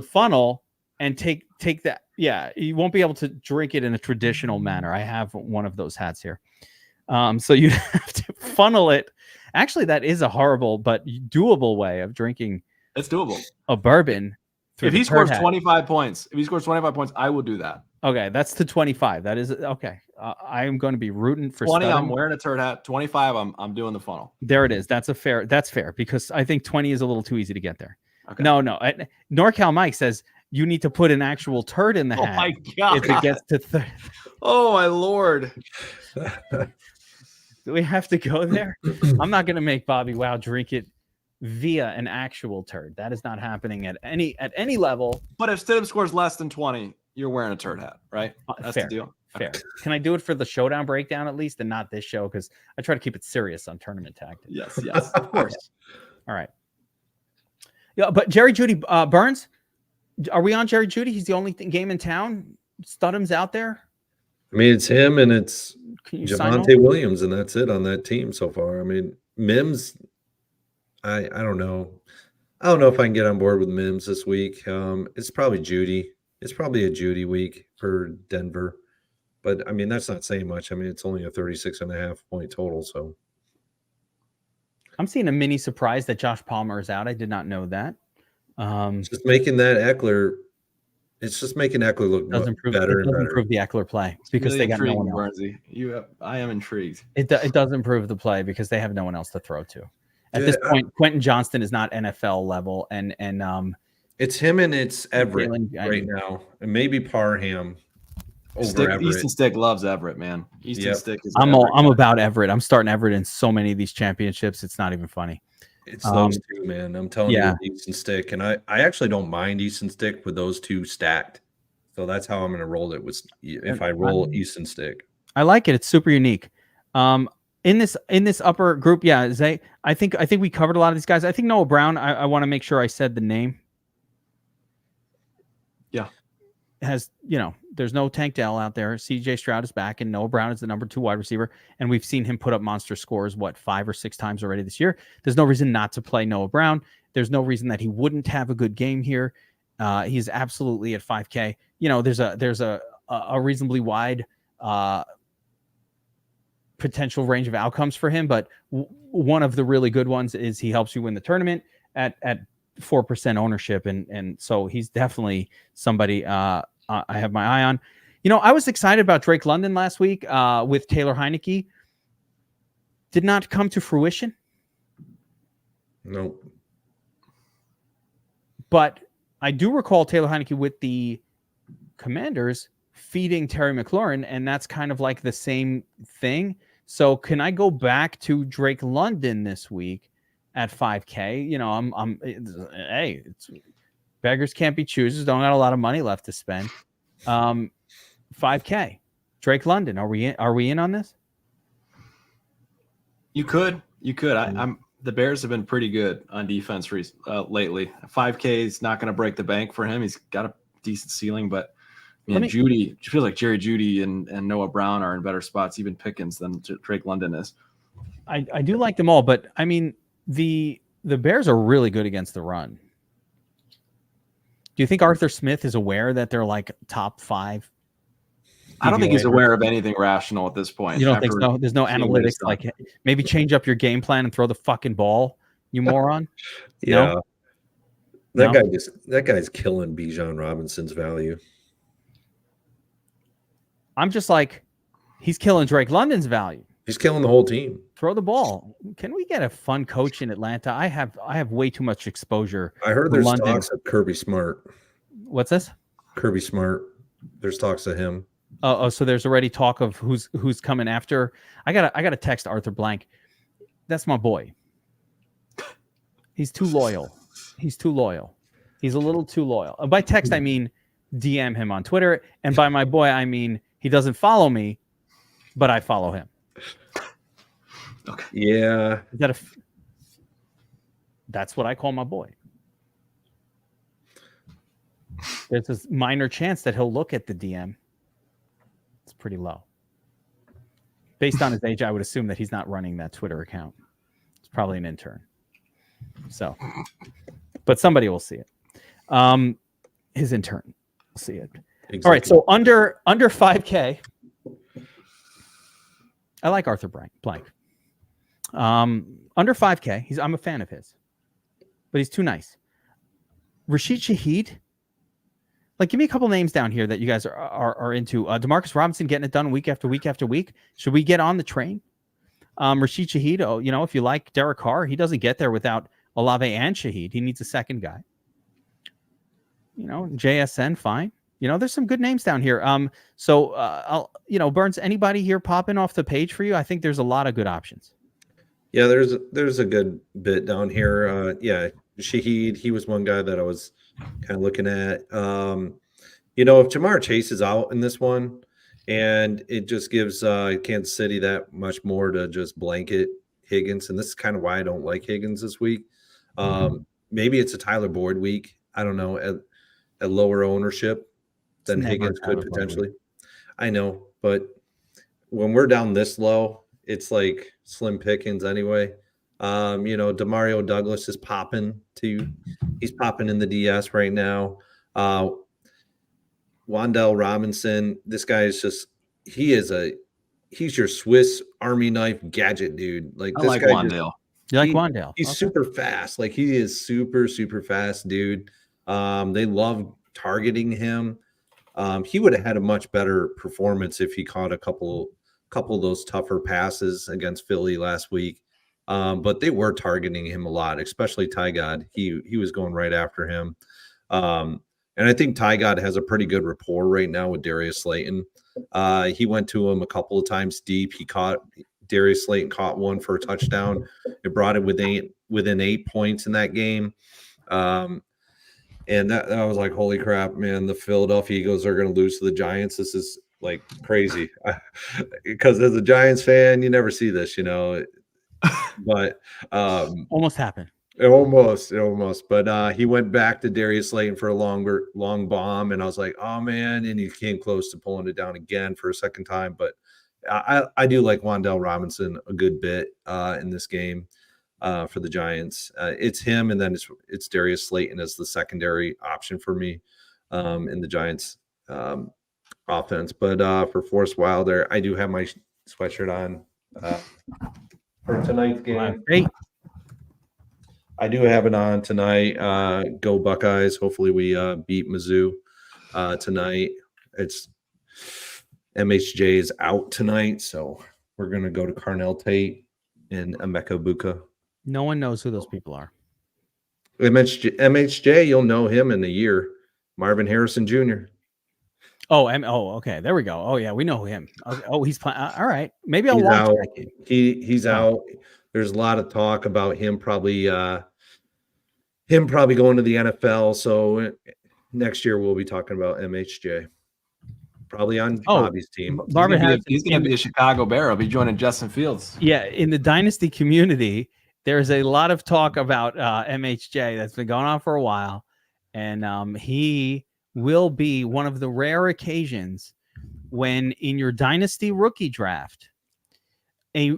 funnel, and take that. Yeah, you won't be able to drink it in a traditional manner. I have one of those hats here. So you have to funnel it. Actually, that is a horrible but doable way of drinking. It's doable. A bourbon. If he scores 25 points, I will do that. Okay, that's to 25. That is okay. I am going to be rooting for 20. Studham. I'm wearing a turd hat. 25. I'm doing the funnel. There it is. That's fair because I think 20 is a little too easy to get there. Okay. No. NorCal Mike says you need to put an actual turd in the hat. Oh my god! If it gets to 30. Oh my lord! Do we have to go there? I'm not going to make BobbyWow drink it via an actual turd. That is not happening at any level. But if Stidham scores less than 20, you're wearing a turd hat, right? That's fair, the deal. Fair. Can I do it for the showdown breakdown at least, and not this show? Because I try to keep it serious on Tournament Tactics. Yes, of course. All right. Yeah, but Jerry Jeudy Burns, are we on Jerry Jeudy? He's the only game in town. Studham's out there. I mean, it's him and it's Javonte Williams, and that's it on that team so far. I mean, Mims, I don't know. I don't know if I can get on board with Mims this week. It's probably Jeudy. It's probably a Jeudy week for Denver. But, I mean, that's not saying much. I mean, it's only a 36.5 point total. So I'm seeing a mini surprise that Josh Palmer is out. I did not know that. Just making that Eckler. It's just making Eckler look better and better. It doesn't improve the Eckler play because really they got no one else. I am intrigued. It does improve the play because they have no one else to throw to. At this point, Quentin Johnston is not NFL level, and it's him and it's Everett right now, and maybe Parham. Easton Stick loves Everett, man. Stick is. I'm about Everett. I'm starting Everett in so many of these championships. It's not even funny. It's those two, man. I'm telling you, Easton Stick, and I actually don't mind Easton Stick with those two stacked. So that's how I'm going to roll it. If I roll Easton Stick, I like it. It's super unique. In this upper group, Zay. I think we covered a lot of these guys. I think Noah Brown. I want to make sure I said the name. Yeah, there's no Tank Dell out there. CJ Stroud is back, and Noah Brown is the number 2 wide receiver. And we've seen him put up monster scores, 5 or 6 times already this year. There's no reason not to play Noah Brown. There's no reason that he wouldn't have a good game here. He's absolutely at 5K. There's a reasonably wide potential range of outcomes for him, but one of the really good ones is he helps you win the tournament at 4% ownership, and so he's definitely somebody I have my eye on. I was excited about Drake London last week with Taylor Heineke. Did not come to fruition. Nope. But I do recall Taylor Heineke with the Commanders feeding Terry McLaurin, and that's kind of like the same thing. So can I go back to Drake London this week at 5K? Hey, beggars can't be choosers. Don't got a lot of money left to spend. 5K, Drake London. Are we in on this? You could. The Bears have been pretty good on defense lately. 5K is not going to break the bank for him. He's got a decent ceiling, but Judy, it feels like Jerry Jeudy and Noah Brown are in better spots, even Pickens, than Drake London is. I do like them all, but I mean the Bears are really good against the run. Do you think Arthur Smith is aware that they're like top 5? I don't think he's aware of anything rational at this point. You don't think so? There's no analytics, like maybe change up your game plan and throw the fucking ball, you moron. Yeah. No? That guy's killing Bijan Robinson's value. I'm just like, he's killing Drake London's value. He's killing the whole team. Throw the ball. Can we get a fun coach in Atlanta? I have way too much exposure. I heard there's talks of Kirby Smart. What's this? Kirby Smart. There's talks of him. Oh, so there's already talk of who's coming after. I gotta text Arthur Blank. That's my boy. He's too loyal. He's a little too loyal. By text, I mean DM him on Twitter, and by my boy, I mean he doesn't follow me, but I follow him. Okay. Yeah. That's what I call my boy. There's this minor chance that he'll look at the DM. It's pretty low. Based on his age, I would assume that he's not running that Twitter account. It's probably an intern. So, but somebody will see it. His intern will see it. Exactly. All right. So under 5K, I like Arthur Blank. Under 5K, I'm a fan of his, but he's too nice. Rashid Shaheed. Like, give me a couple names down here that you guys are into. Demarcus Robinson getting it done week after week after week. Should we get on the train? Rashid Shaheed, if you like Derek Carr, he doesn't get there without Olave and Shaheed. He needs a second guy. JSN, fine. There's some good names down here. Burns, anybody here popping off the page for you? I think there's a lot of good options. Yeah, there's a good bit down here. Shaheed, he was one guy that I was kind of looking at. If Jamar Chase is out in this one, and it just gives Kansas City that much more to just blanket Higgins, and this is kind of why I don't like Higgins this week. Maybe it's a Tyler Boyd week. I don't know, at lower ownership than Higgins could potentially. I know, but when we're down this low, it's like slim pickings anyway. Demario Douglas is popping too. He's popping in the DS right now. Wan'Dale Robinson, this guy is he's your Swiss Army knife gadget dude. Like, I this like guy Wan'Dale. You like Wan'Dale? He's super fast. Like, he is super, super fast, dude. They love targeting him. He would have had a much better performance if he caught a couple of those tougher passes against Philly last week. But they were targeting him a lot, especially Tygod. He was going right after him. And I think Tygod has a pretty good rapport right now with Darius Slayton. He went to him a couple of times deep. Darius Slayton caught one for a touchdown. It brought it within 8 points in that game. And that I was like, holy crap, man, the Philadelphia Eagles are going to lose to the Giants. This is like crazy. Because as a Giants fan, you never see this, But almost happened. Almost. But he went back to Darius Slayton for a long bomb, and I was like, oh man, and he came close to pulling it down again for a second time. But I do like Wan'Dale Robinson a good bit in this game for the Giants. It's him, and then it's Darius Slayton as the secondary option for me in the Giants offense. But for Forrest Wilder, I do have my sweatshirt on. for tonight's game. Great. I do have it on tonight. Go Buckeyes. Hopefully we beat Mizzou tonight. It's MHJ is out tonight, so we're going to go to Carnell Tate and Emeka Buka. No one knows who those people are. MHJ, you'll know him in a year. Marvin Harrison Jr. Oh, okay. There we go. Oh, yeah, we know him. Oh, he's playing. All right. Maybe I'll He's watch out. that game. He's out. There's a lot of talk about him probably going to the NFL. So next year we'll be talking about MHJ. Probably on Bobby's team. Marvin Harrison. He's going to be a Chicago Bear. He'll be joining Justin Fields. Yeah, in the Dynasty community, there's a lot of talk about MHJ that's been going on for a while. And he will be one of the rare occasions when in your Dynasty rookie draft, a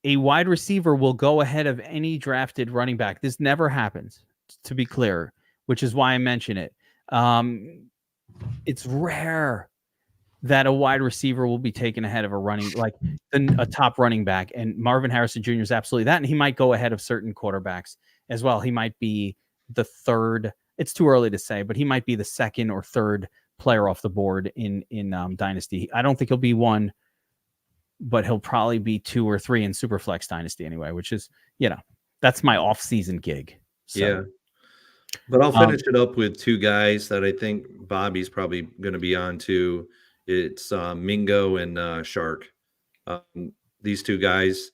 wide receiver will go ahead of any drafted running back. This never happens, to be clear, which is why I mention it. It's rare that a wide receiver will be taken ahead of a top running back. And Marvin Harrison Jr. is absolutely that. And he might go ahead of certain quarterbacks as well. He might be the third. It's too early to say, but he might be the second or third player off the board in Dynasty. I don't think he'll be one, but he'll probably be 2 or 3 in Superflex Dynasty anyway, which is, that's my off-season gig. So, yeah. But I'll finish it up with 2 guys that I think Bobby's probably going to be on to. It's Mingo and Shark. These 2 guys,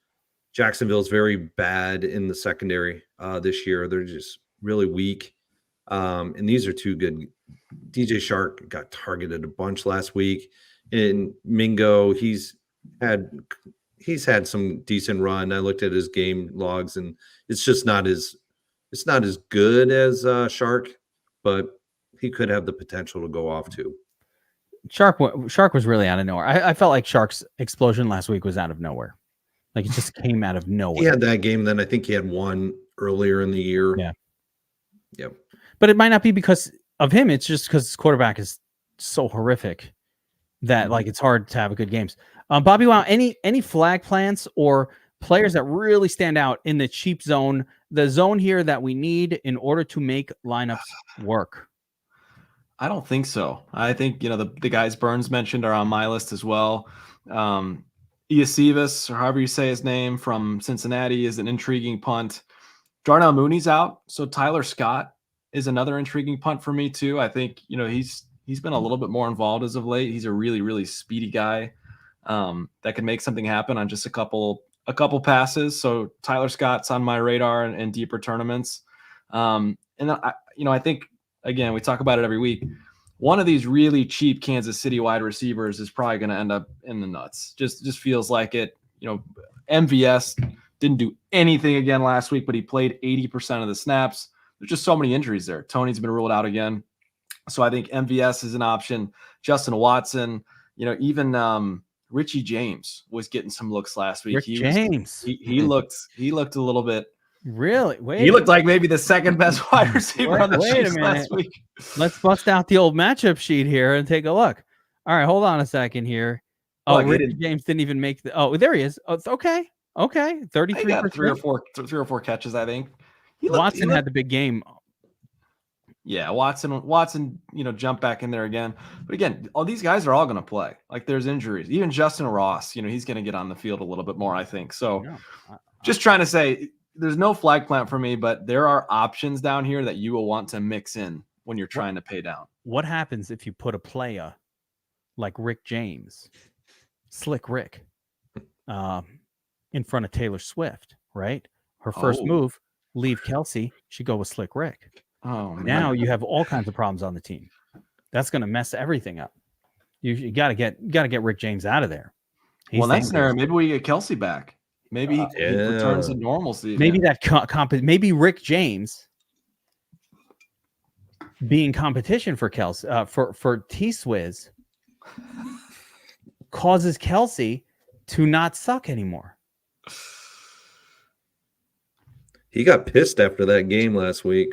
Jacksonville's very bad in the secondary this year. They're just really weak. And these are 2 good. DJ Shark got targeted a bunch last week. And Mingo, he's had some decent run. I looked at his game logs, and it's just not as good as Shark, but he could have the potential to go off too. Shark was really out of nowhere. I felt like Shark's explosion last week was out of nowhere. Like it just came out of nowhere. He had that game, then I think he had one earlier in the year. Yeah. Yep. But it might not be because of him. It's just because his quarterback is so horrific that like it's hard to have good games. BobbyWow, any flag plants or players that really stand out in the cheap zone, the zone here that we need in order to make lineups work? I don't think so. I think, the guys Burns mentioned are on my list as well. Iacivas, or however you say his name, from Cincinnati is an intriguing punt. Darnell Mooney's out, so Tyler Scott is another intriguing punt for me too. I think, he's been a little bit more involved as of late. He's a really, really speedy guy that can make something happen on just a couple passes. So Tyler Scott's on my radar in deeper tournaments. And then I think, again, we talk about it every week. One of these really cheap Kansas City wide receivers is probably going to end up in the nuts. Just feels like it. MVS didn't do anything again last week, but he played 80% of the snaps. There's just so many injuries there. Tony's been ruled out again. So I think MVS is an option. Justin Watson, even Richie James was getting some looks last week. He looked a little bit. Really? Wait. He looked like maybe the second best wide receiver on the Chiefs last week. Let's bust out the old matchup sheet here and take a look. All right, hold on a second here. Oh, Richie James didn't even make the. Oh, there he is. Oh, okay. 33. Got three or four catches, I think. Watson had the big game. Yeah, Watson, jump back in there again. But again, all these guys are all going to play. Like there's injuries. Even Justin Ross, he's going to get on the field a little bit more, I think. So just trying to say there's no flag plant for me, but there are options down here that you will want to mix in when you're trying to pay down. What happens if you put a player like Rick James, Slick Rick, in front of Taylor Swift, right? Her first move, leave Kelsey, she go with Slick Rick. Oh, now you have all kinds of problems on the team. That's going to mess everything up. You got to get Rick James out of there. Next scenario, maybe we get Kelsey back. Maybe he returns to normalcy. Maybe maybe Rick James being competition for Kelsey for T-Swizz causes Kelsey to not suck anymore. He got pissed after that game last week.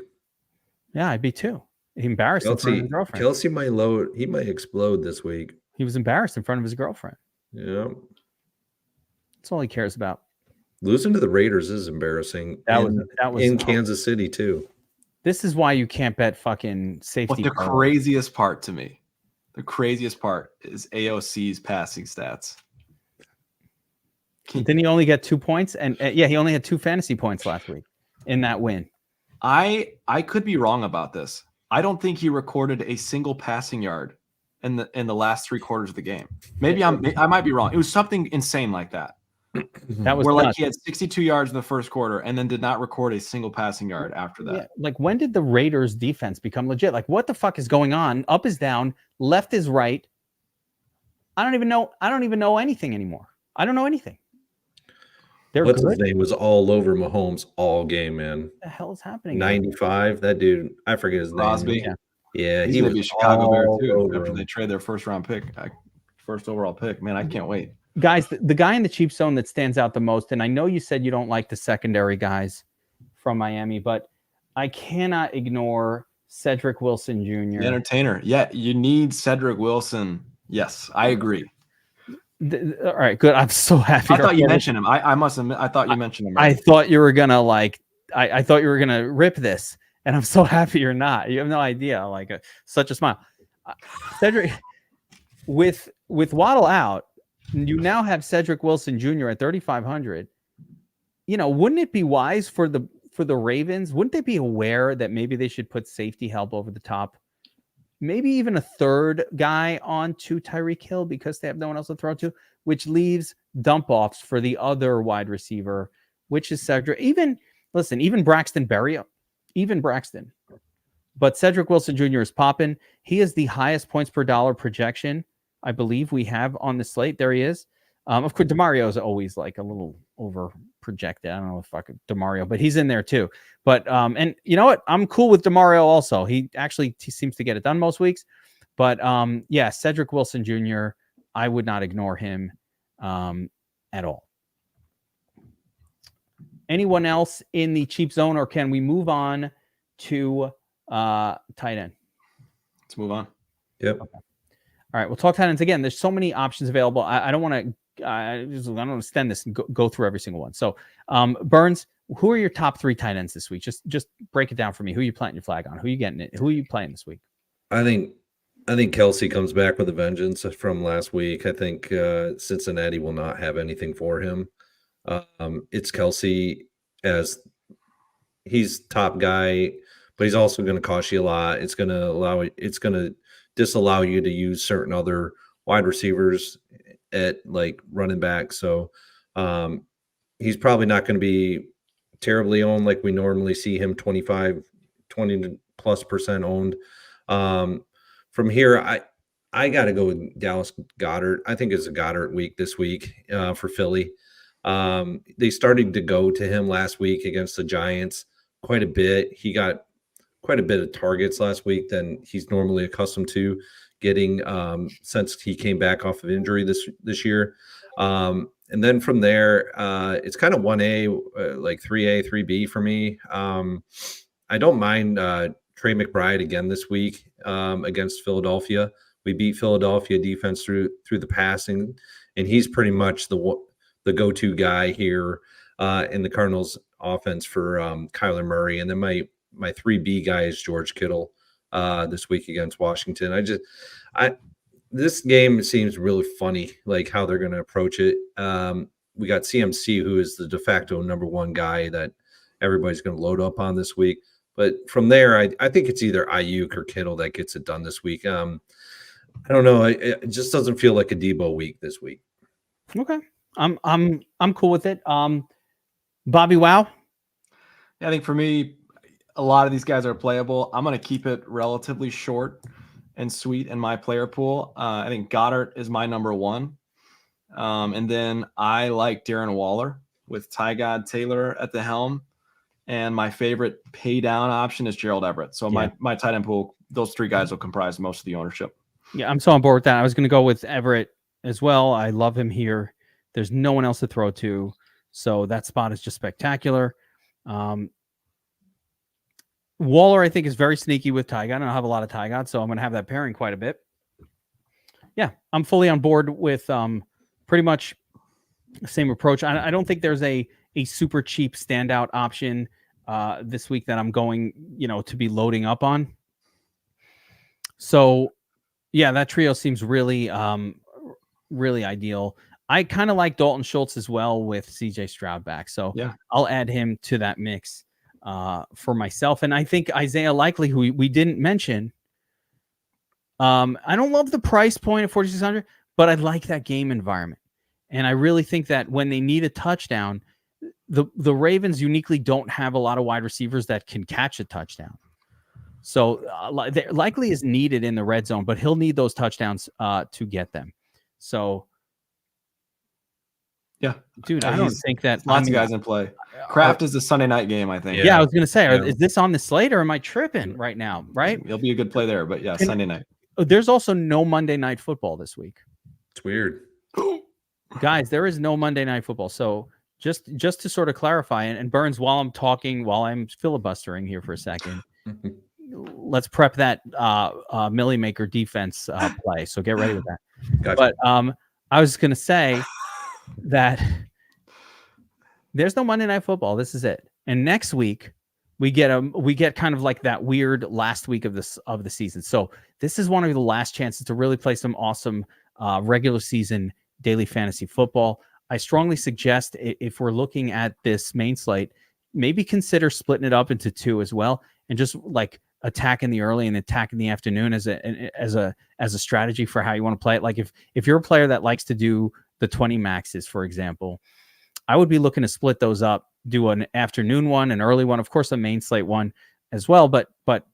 Yeah, I'd be too. He embarrassed in front of his girlfriend. Kelsey might explode this week. He was embarrassed in front of his girlfriend. Yeah. That's all he cares about. Losing to the Raiders is embarrassing. That was in Kansas City too. This is why you can't bet fucking safety. But the craziest part to me, the craziest part is AOC's passing stats. Didn't he only get 2 points? And yeah, he only had 2 fantasy points last week in that win. I could be wrong about this. I don't think he recorded a single passing yard in the last 3 quarters of the game. Maybe I might be wrong. It was something insane like that. That was where like nuts. he had 62 yards in the first quarter and then did not record a single passing yard after that. Yeah, like when did the Raiders defense become legit? Like what the fuck is going on? Up is down, left is right. I don't even know anything anymore. I don't know anything. What's his name was all over Mahomes all game, man. What the hell is happening? 95. That dude, I forget his Crosby. name. Yeah, he's gonna be a Chicago Bear too after they trade their first overall pick. Man, I can't wait. Guys, the guy in the cheap zone that stands out the most, and I know you said you don't like the secondary guys from Miami, but I cannot ignore Cedric Wilson Jr. The entertainer. Yeah, you need Cedric Wilson. Yes, I agree. All right, good. I'm so happy. I thought you mentioned him. I must admit, I thought you mentioned him. I thought you were gonna I thought you were gonna rip this, and I'm so happy you're not. You have no idea. Such a smile. Cedric, with Waddle out, you now have Cedric Wilson Jr. at 3,500. You know, wouldn't it be wise for the Ravens? Wouldn't they be aware that maybe they should put safety help over the top? Maybe even a third guy onto Tyreek Hill because they have no one else to throw to, which leaves dump offs for the other wide receiver, which is Cedric. Even Braxton Berrios, but Cedric Wilson Jr. is popping. He is the highest points per dollar projection I believe we have on the slate. There he is. Of course, DeMario is always like a little over projected. I don't know if I could DeMario, but he's in there too. But and you know what? I'm cool with DeMario also. He seems to get it done most weeks. But yeah, Cedric Wilson Jr., I would not ignore him at all. Anyone else in the cheap zone, or can we move on to tight end? Let's move on. Yep. Okay. All right, we'll talk tight ends again. There's so many options available. I don't want to. I don't want to extend this and go through every single one. So, Burns, who are your top 3 tight ends this week? Just break it down for me. Who are you planting your flag on? Who are you getting it? Who are you playing this week? I think Kelsey comes back with a vengeance from last week. I think Cincinnati will not have anything for him. It's Kelsey as he's top guy, but he's also going to cost you a lot. It's going to disallow you to use certain other wide receivers at like running back. So he's probably not going to be terribly owned like we normally see him 20+% owned. From here, I got to go with Dallas Goedert. I think it's a Goedert week this week for Philly. They started to go to him last week against the Giants quite a bit. He got quite a bit of targets last week than he's normally accustomed to getting since he came back off of injury this year. And then from there, it's kind of 1A, like 3A, 3B for me. I don't mind Trey McBride again this week against Philadelphia. We beat Philadelphia defense through the passing, and he's pretty much the go-to guy here in the Cardinals offense for Kyler Murray. And then my 3B guy is George Kittle this week against Washington. This game seems really funny, like how they're going to approach it. We got CMC, who is the de facto number 1 guy that everybody's going to load up on this week. But from there, I think it's either Ayuk or Kittle that gets it done this week. I don't know. It just doesn't feel like a Debo week this week. Okay, I'm cool with it. BobbyWow. Yeah, I think for me, a lot of these guys are playable. I'm going to keep it relatively short and sweet in my player pool. I think Goddard is my number 1. And then I like Darren Waller with Tyrod Taylor at the helm. And my favorite pay down option is Gerald Everett. So my tight end pool, those 3 guys will comprise most of the ownership. Yeah, I'm so on board with that. I was going to go with Everett as well. I love him here. There's no one else to throw to. So that spot is just spectacular. Waller, I think, is very sneaky with Tyrod. I don't have a lot of Tyrod, so I'm going to have that pairing quite a bit. Yeah, I'm fully on board with pretty much Same approach. I don't think there's a super cheap standout option this week that I'm going, to be loading up on. So, yeah, that trio seems really, really ideal. I kind of like Dalton Schultz as well with CJ Stroud back. So yeah, I'll add him to that mix for myself. And I think Isaiah Likely, who we didn't mention, I don't love the price point at 4,600, but I like that game environment. And I really think that when they need a touchdown, the Ravens uniquely don't have a lot of wide receivers that can catch a touchdown. So Likely is needed in the red zone, but he'll need those touchdowns to get them. So, yeah, dude, I don't think that lots of guys in play. Kraft is the Sunday night game, I think. Yeah, I was going to say, is this on the slate or am I tripping right now? Right? It'll be a good play there, but yeah, Sunday night. There's also no Monday Night Football this week. It's weird. Guys, there is no Monday Night Football. So just to sort of clarify, and Burns, while I'm filibustering here for a second, let's prep that Millie Maker defense play. So get ready with that. Gotcha. But I was going to say that there's no Monday Night Football. This is it. And next week we get kind of like that weird last week of the season. So this is one of the last chances to really play some awesome regular season daily fantasy football. I strongly suggest, if we're looking at this main slate, maybe consider splitting it up into two as well, and just like attack in the early and attack in the afternoon as a strategy for how you want to play it. Like if you're a player that likes to do the 20 maxes, for example, I would be looking to split those up, do an afternoon one, an early one, of course, a main slate one as well. But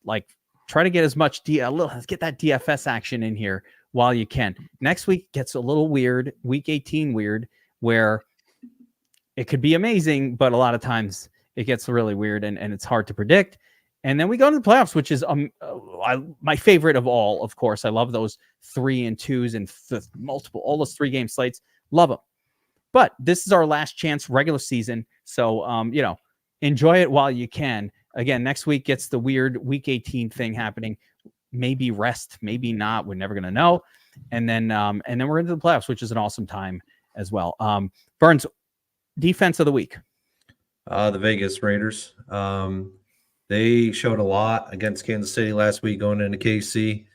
like try to get as much let's get that DFS action in here while you can. Next week gets a little weird, week 18 weird, where it could be amazing, but a lot of times it gets really weird and it's hard to predict. And then we go to the playoffs, which is my favorite of all, of course. I love those 3 and 2s and all those 3-game slates. Love them. But this is our last chance regular season. So, enjoy it while you can. Again, next week gets the weird week 18 thing happening. Maybe rest, maybe not. We're never going to know. And then we're into the playoffs, which is an awesome time as well. Burns, defense of the week. The Vegas Raiders. They showed a lot against Kansas City last week going into KC,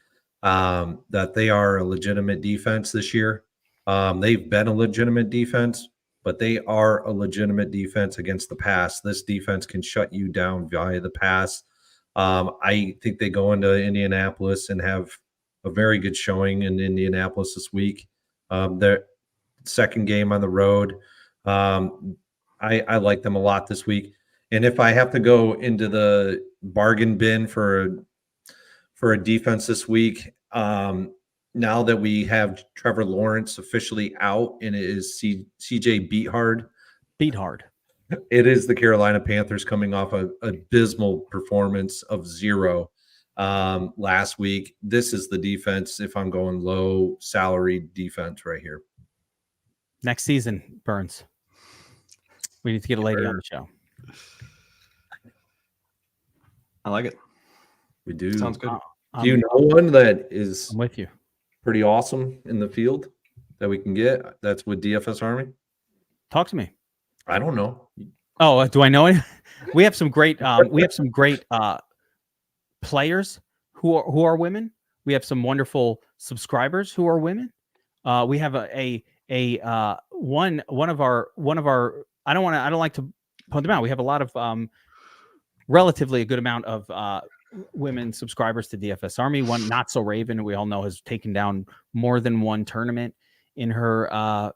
that they are a legitimate defense this year. They've been a legitimate defense, but they are a legitimate defense against the pass. This defense can shut you down via the pass. I think they go into Indianapolis and have a very good showing in Indianapolis this week. Their second game on the road. I like them a lot this week. And if I have to go into the bargain bin for a defense this week, now that we have Trevor Lawrence officially out and it is CJ Beathard. It is the Carolina Panthers coming off an abysmal performance of 0 last week. This is the defense if I'm going low salary defense right here. Next season, Burns. We need to get a lady on the show. I like it. We do. Sounds good. Do you know one that is I'm with you. pretty awesome in the field that we can get that's with DFS Army? Talk to me. I don't know. Oh, do I know it? We have some great players who are women. We have some wonderful subscribers who are women. We have one of our I don't like to point them out. We have a lot of relatively a good amount of women subscribers to DFS Army. One, Not So Raven, we all know, has taken down more than one tournament in her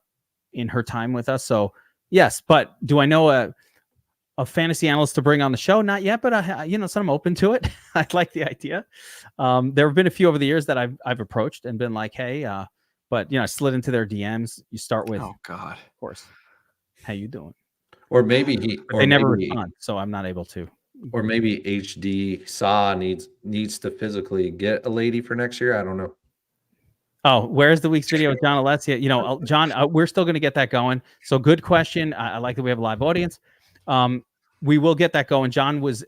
time with us. So yes, but do I know a fantasy analyst to bring on the show? Not yet, but so I'm open to it. I like the idea. There have been a few over the years that I've approached and been like, hey, but I slid into their DMs. You start with, oh God, of course, how you doing? Or maybe they never respond, so I'm not able to. Or maybe HD Saw needs to physically get a lady for next year. I don't know. Oh, where's the week's video with John Alessia? John, we're still going to get that going. So good question. I like that we have a live audience. We will get that going. John was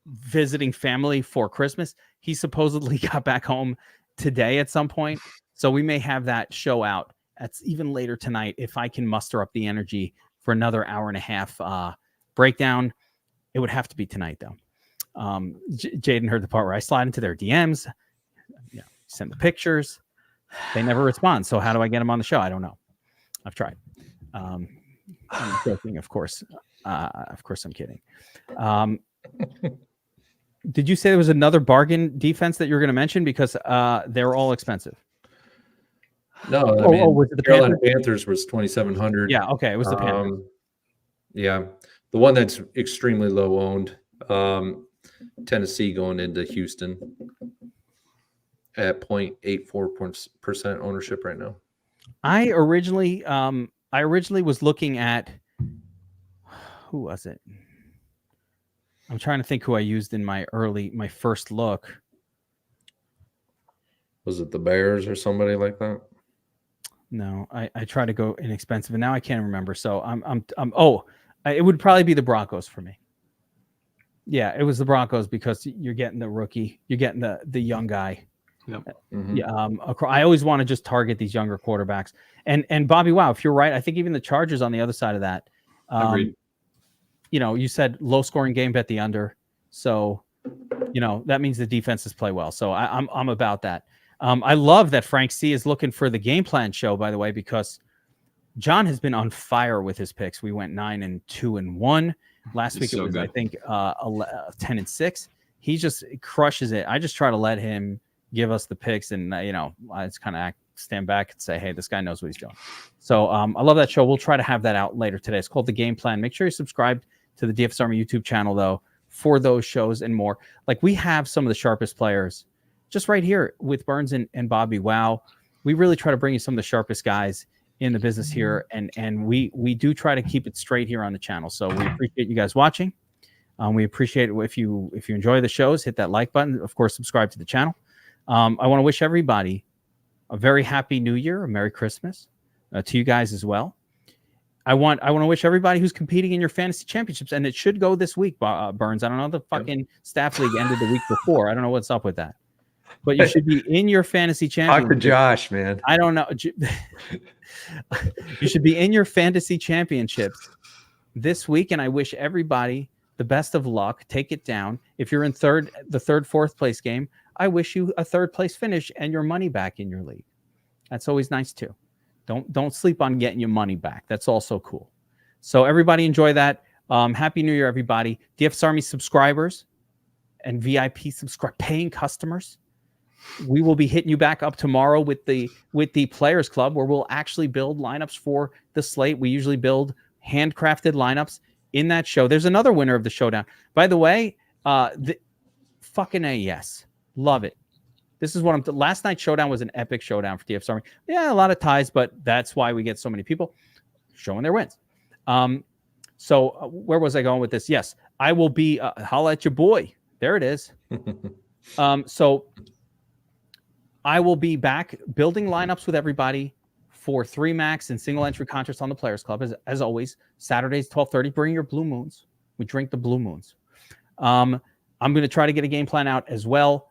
visiting family for Christmas. He supposedly got back home today at some point. So we may have that show out That's even later tonight. If I can muster up the energy for another hour and a half breakdown, it would have to be tonight, though. Jaden heard the part where I slide into their DMs, send the pictures. They never respond. So how do I get them on the show? I don't know. I've tried. I'm joking, of course. Of course, I'm kidding. Did you say there was another bargain defense that you were going to mention? Because they're all expensive. No, I mean, was it the Carolina Panthers was 2,700. Yeah, okay, it was the Panthers. Yeah, the one that's extremely low owned. Tennessee going into Houston at 0.84% ownership right now. I originally was looking at, who was it? I'm trying to think who I used in my first look. Was it the Bears or somebody like that? No, I try to go inexpensive, and now I can't remember. So it would probably be the Broncos for me. Yeah, it was the Broncos because you're getting the rookie, you're getting the young guy. Yep. Mm-hmm. Yeah, I always want to just target these younger quarterbacks. And Bobby, wow, if you're right, I think even the Chargers on the other side of that. Agreed. You said low scoring game, bet the under. So, that means the defenses play well. So I'm about that. I love that Frank C is looking for the game plan show, by the way, because John has been on fire with his picks. We went 9-2-1 last week. So it was, good. I think, 10-6. He just crushes it. I just try to let him give us the picks, and I just kind of stand back and say, hey, this guy knows what he's doing. So I love that show. We'll try to have that out later today. It's called The Game Plan. Make sure you subscribe to the DFS Army YouTube channel, though, for those shows and more. Like, we have some of the sharpest players just right here with Burns and BobbyWow. We really try to bring you some of the sharpest guys in the business here, and we do try to keep it straight here on the channel. So we appreciate you guys watching. We appreciate it if you enjoy the shows, hit that like button. Of course, subscribe to the channel. I want to wish everybody a very happy New Year, a Merry Christmas to you guys as well. I want to wish everybody who's competing in your fantasy championships, and it should go this week, Burns. I don't know, the fucking staff league ended the week before. I don't know what's up with that. But you should be in your fantasy championship. Talk to Josh, man. I don't know. You should be in your fantasy championships this week, and I wish everybody the best of luck. Take it down. If you're in fourth place game, I wish you a third place finish and your money back in your league. That's always nice too. Don't sleep on getting your money back. That's also cool. So everybody enjoy that. Happy New Year, everybody. DFS Army subscribers and VIP paying customers. We will be hitting you back up tomorrow with the Players Club, where we'll actually build lineups for the slate. We usually build handcrafted lineups in that show. There's another winner of the showdown. By the way, fucking yes. Love it. This is what last night's showdown was an epic showdown for DFS Army. Yeah, a lot of ties, but that's why we get so many people showing their wins. So where was I going with this? Yes, I will be holla at your boy. There it is. So I will be back building lineups with everybody for 3 max and single entry contests on the Players Club. As always, Saturdays, 12:30. Bring your blue moons. We drink the blue moons. I'm going to try to get a game plan out as well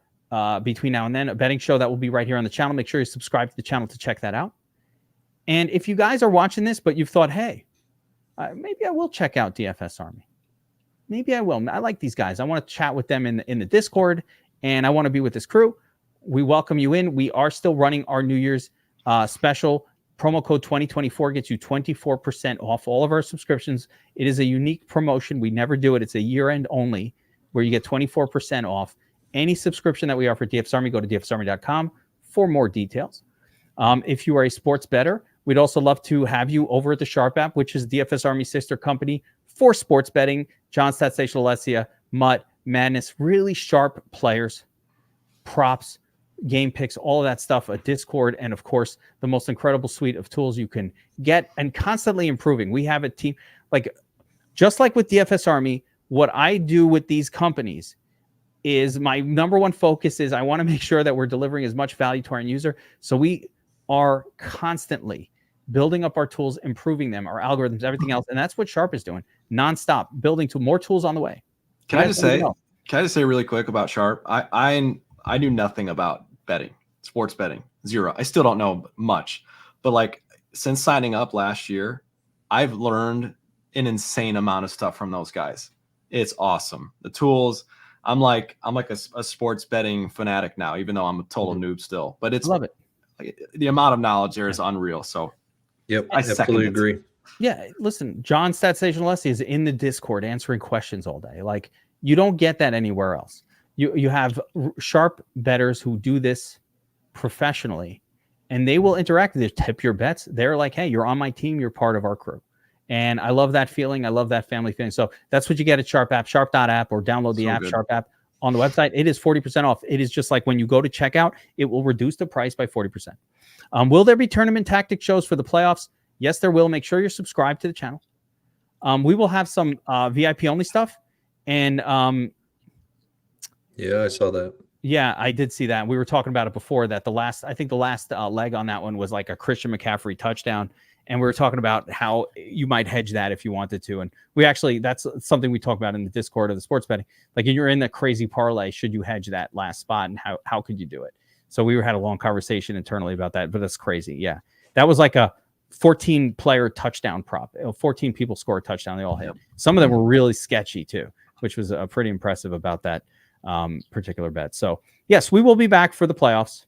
between now and then. A betting show that will be right here on the channel. Make sure you subscribe to the channel to check that out. And if you guys are watching this, but you've thought, hey, maybe I will check out DFS Army. Maybe I will. I like these guys. I want to chat with them in the Discord, and I want to be with this crew. We welcome you in. We are still running our New Year's special. Promo code 2024 gets you 24% off all of our subscriptions. It is a unique promotion. We never do it. It's a year-end only, where you get 24% off any subscription that we offer at DFS Army. Go to dfsarmy.com for more details. If you are a sports bettor, we'd also love to have you over at the Sharp app, which is DFS Army's sister company for sports betting. John Stat Station, Alessia, Mutt, Madness, really sharp players, props, game picks, all of that stuff, a Discord, and of course, the most incredible suite of tools you can get, and constantly improving. We have a team, just like with DFS Army, what I do with these companies is my number one focus is I want to make sure that we're delivering as much value to our end user. So we are constantly building up our tools, improving them, our algorithms, everything else. And that's what Sharp is doing nonstop, building to more tools on the way. Can I just say really quick about Sharp? I knew nothing about betting, sports betting, zero. I still don't know much, but since signing up last year, I've learned an insane amount of stuff from those guys. It's awesome. The tools. I'm like a sports betting fanatic now, even though I'm a total noob still. But it's Love it. Like, the amount of knowledge there is unreal. So Yep, I absolutely agree. Yeah, listen, John Statstation Leslie is in the Discord answering questions all day. Like, you don't get that anywhere else. You have sharp bettors who do this professionally, and they will interact. They tip your bets. They're like, hey, you're on my team. You're part of our crew. And I love that feeling. I love that family feeling. So that's what you get at Sharp App, sharp.app, or download the app, Sharp App, on the website. It is 40% off. It is just like when you go to checkout, it will reduce the price by 40%. Will there be tournament tactic shows for the playoffs? Yes, there will. Make sure you're subscribed to the channel. We will have some VIP only stuff. And yeah, I saw that. Yeah, I did see that. We were talking about it before that the last leg on that one was like a Christian McCaffrey touchdown. And we were talking about how you might hedge that if you wanted to. And we actually, that's something we talk about in the Discord of the sports betting. Like, if you're in the crazy parlay, should you hedge that last spot, and how could you do it? So we had a long conversation internally about that, but that's crazy. Yeah. That was like a 14 player touchdown prop. 14 people score a touchdown. They all hit. Some of them were really sketchy too, which was pretty impressive about that particular bet. So yes, we will be back for the playoffs.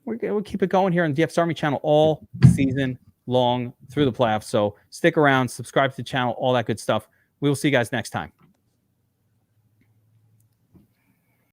We'll keep it going here on the DFS Army channel all season long through the playoffs. So stick around, subscribe to the channel, all that good stuff. We will see you guys next time.